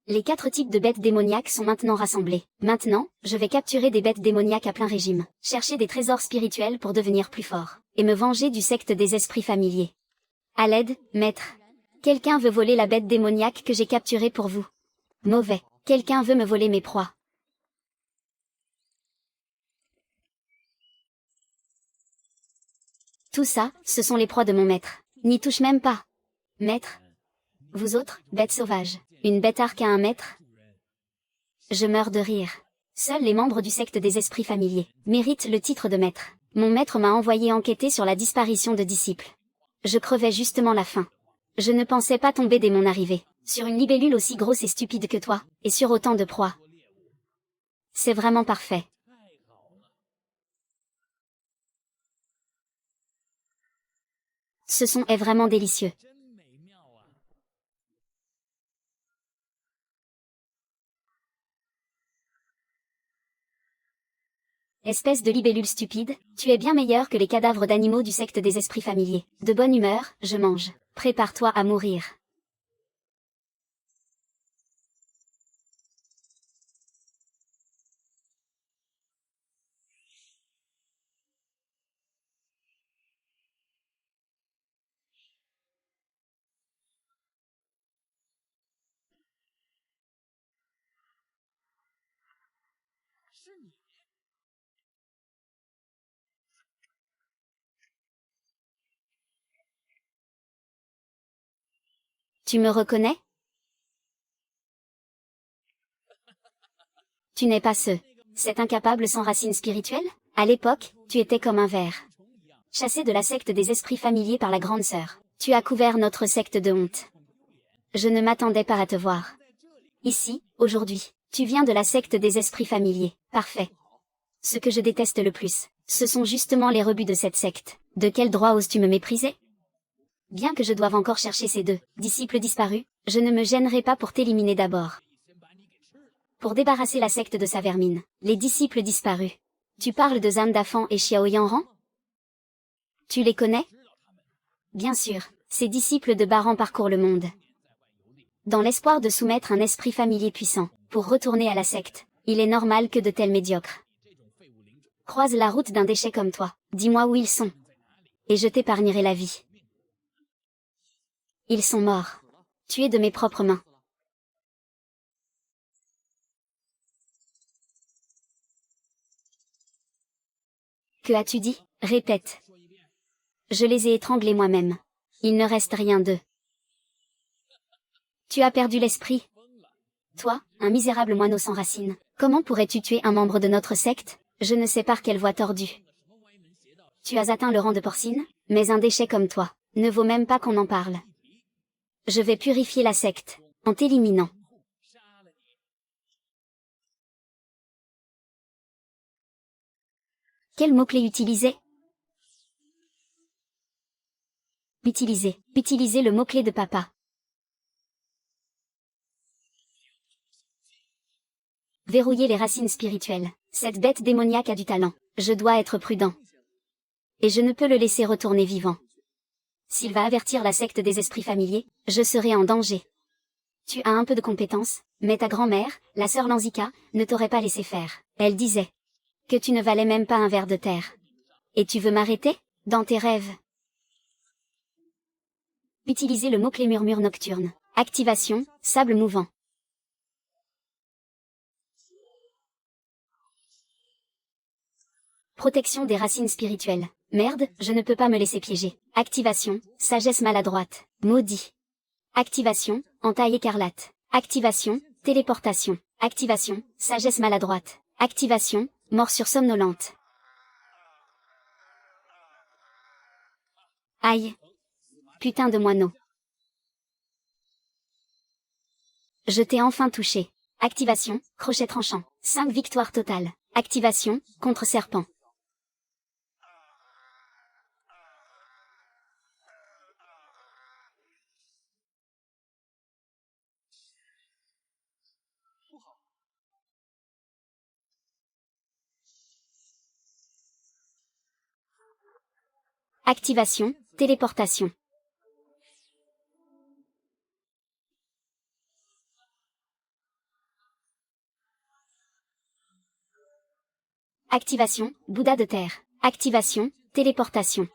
Les 4 types de bêtes démoniaques sont maintenant rassemblés. Maintenant, je vais capturer des bêtes démoniaques à plein régime, chercher des trésors spirituels pour devenir plus fort, et me venger du secte des esprits familiers. À l'aide, maître. Quelqu'un veut voler la bête démoniaque que j'ai capturée pour vous. Mauvais. Quelqu'un veut me voler mes proies. Tout ça, ce sont les proies de mon maître. N'y touche même pas. Maître. Vous autres, bêtes sauvages. Une bête arc à un maître? Je meurs de rire. Seuls les membres du secte des esprits familiers méritent le titre de maître. Mon maître m'a envoyé enquêter sur la disparition de disciples. Je crevais justement la faim. Je ne pensais pas tomber dès mon arrivée, sur une libellule aussi grosse et stupide que toi, et sur autant de proies. C'est vraiment parfait. Ce son est vraiment délicieux. Espèce de libellule stupide, tu es bien meilleur que les cadavres d'animaux du secte des esprits familiers. De bonne humeur, je mange. Prépare-toi à mourir. Tu me reconnais? Tu n'es pas cet incapable sans racine spirituelle? À l'époque, tu étais comme un ver. Chassé de la secte des esprits familiers par la grande sœur. Tu as couvert notre secte de honte. Je ne m'attendais pas à te voir. Ici, aujourd'hui, tu viens de la secte des esprits familiers. Parfait. Ce que je déteste le plus, ce sont justement les rebuts de cette secte. De quel droit oses-tu me mépriser? Bien que je doive encore chercher ces deux disciples disparus, je ne me gênerai pas pour t'éliminer d'abord. Pour débarrasser la secte de sa vermine, les disciples disparus. Tu parles de Zhang Dafan et Xiao Yanran? Tu les connais? Bien sûr, ces disciples de Baran parcourent le monde. Dans l'espoir de soumettre un esprit familier puissant, pour retourner à la secte, il est normal que de tels médiocres croisent la route d'un déchet comme toi. Dis-moi où ils sont. Et je t'épargnerai la vie. Ils sont morts. Tués de mes propres mains. Que as-tu dit? Répète. Je les ai étranglés moi-même. Il ne reste rien d'eux. Tu as perdu l'esprit. Toi, un misérable moineau sans racine, comment pourrais-tu tuer un membre de notre secte? Je ne sais par quelle voie tordue. Tu as atteint le rang de porcine, mais un déchet comme toi ne vaut même pas qu'on en parle. Je vais purifier la secte, en t'éliminant. Quel mot-clé utiliser? Utilisez le mot-clé de papa. Verrouiller les racines spirituelles. Cette bête démoniaque a du talent. Je dois être prudent. Et je ne peux le laisser retourner vivant. S'il va avertir la secte des esprits familiers, je serai en danger. Tu as un peu de compétence, mais ta grand-mère, la sœur Lanzika, ne t'aurait pas laissé faire. Elle disait que tu ne valais même pas un ver de terre. Et tu veux m'arrêter? Dans tes rêves. Utilisez le mot-clé murmure nocturne. Activation, sable mouvant. Protection des racines spirituelles. Merde, je ne peux pas me laisser piéger. Activation, sagesse maladroite. Maudit. Activation, entaille écarlate. Activation, téléportation. Activation, sagesse maladroite. Activation, morsure somnolente. Aïe. Putain de moineau. Je t'ai enfin touché. Activation, crochet tranchant. 5 victoires totales. Activation, contre serpent. Activation, téléportation. Activation, Bouddha de terre. Activation, téléportation.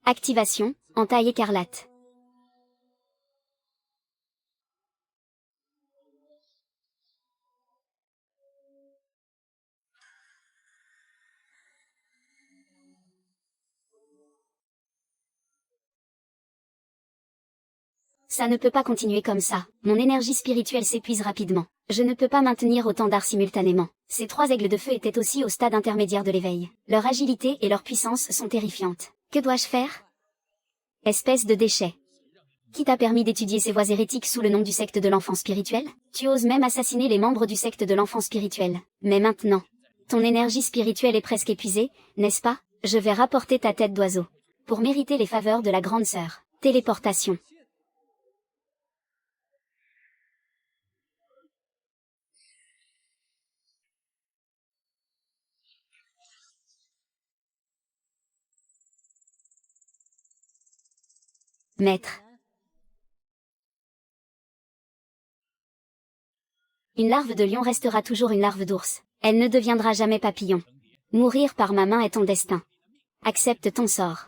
Activation, entaille écarlate. Ça ne peut pas continuer comme ça. Mon énergie spirituelle s'épuise rapidement. Je ne peux pas maintenir autant d'arts simultanément. Ces 3 aigles de feu étaient aussi au stade intermédiaire de l'éveil. Leur agilité et leur puissance sont terrifiantes. Que dois-je faire? Espèce de déchet. Qui t'a permis d'étudier ces voies hérétiques sous le nom du secte de l'enfant spirituel? Tu oses même assassiner les membres du secte de l'enfant spirituel. Mais maintenant, ton énergie spirituelle est presque épuisée, n'est-ce pas? Je vais rapporter ta tête d'oiseau. Pour mériter les faveurs de la grande sœur. Téléportation. maître. Une larve de lion restera toujours une larve d'ours. Elle ne deviendra jamais papillon. Mourir par ma main est ton destin. Accepte ton sort.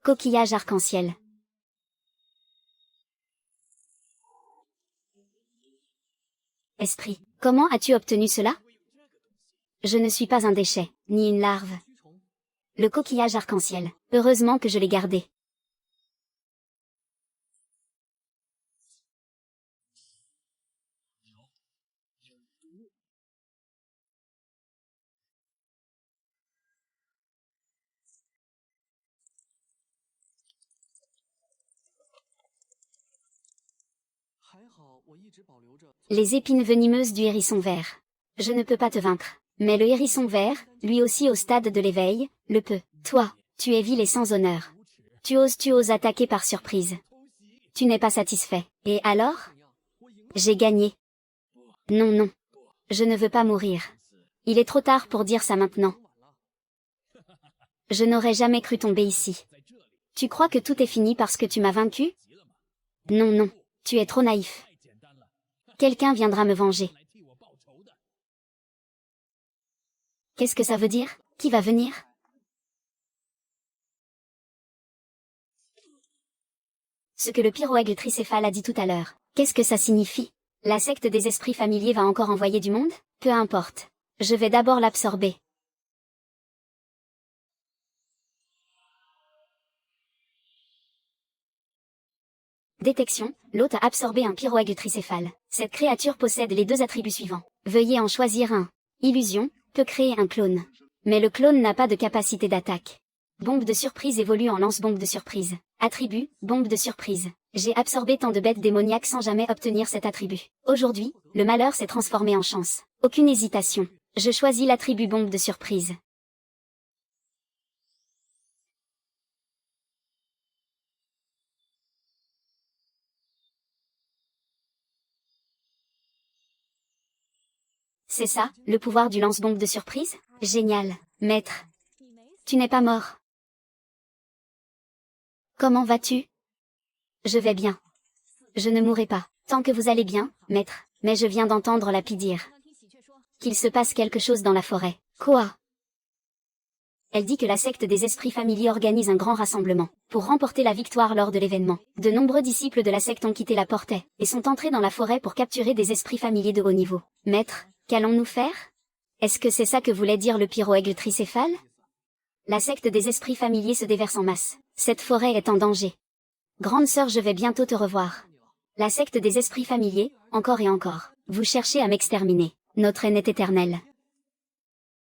Coquillage arc-en-ciel. Esprit, comment as-tu obtenu cela? Je ne suis pas un déchet, ni une larve. Le coquillage arc-en-ciel, heureusement que je l'ai gardé. Les épines venimeuses du hérisson vert. Je ne peux pas te vaincre. Mais le hérisson vert, lui aussi au stade de l'éveil, le peut. Toi, tu es vil et sans honneur. Tu oses attaquer par surprise. Tu n'es pas satisfait. Et alors? J'ai gagné. Non, non. Je ne veux pas mourir. Il est trop tard pour dire ça maintenant. Je n'aurais jamais cru tomber ici. Tu crois que tout est fini parce que tu m'as vaincu? Non, non. Tu es trop naïf. Quelqu'un viendra me venger. Qu'est-ce que ça veut dire? Qui va venir? Ce que le pyroaigle tricéphale a dit tout à l'heure. Qu'est-ce que ça signifie? La secte des esprits familiers va encore envoyer du monde? Peu importe. Je vais d'abord l'absorber. Détection, l'hôte a absorbé un pyroaigle tricéphale. Cette créature possède les deux attributs suivants. Veuillez en choisir un. Illusion, peut créer un clone. Mais le clone n'a pas de capacité d'attaque. Bombe de surprise évolue en lance-bombe de surprise. Attribut, bombe de surprise. J'ai absorbé tant de bêtes démoniaques sans jamais obtenir cet attribut. Aujourd'hui, le malheur s'est transformé en chance. Aucune hésitation. Je choisis l'attribut bombe de surprise. C'est ça, le pouvoir du lance-bombe de surprise? Génial, maître. Tu n'es pas mort. Comment vas-tu? Je vais bien. Je ne mourrai pas, tant que vous allez bien, maître, mais je viens d'entendre la pie dire qu'il se passe quelque chose dans la forêt. Quoi? Elle dit que la secte des esprits familiers organise un grand rassemblement, pour remporter la victoire lors de l'événement. De nombreux disciples de la secte ont quitté la portaie, et sont entrés dans la forêt pour capturer des esprits familiers de haut niveau. Maître, qu'allons-nous faire? Est-ce que c'est ça que voulait dire le pyroaigle tricéphale? La secte des esprits familiers se déverse en masse. Cette forêt est en danger. Grande sœur, je vais bientôt te revoir. La secte des esprits familiers, encore et encore. Vous cherchez à m'exterminer. Notre haine est éternelle.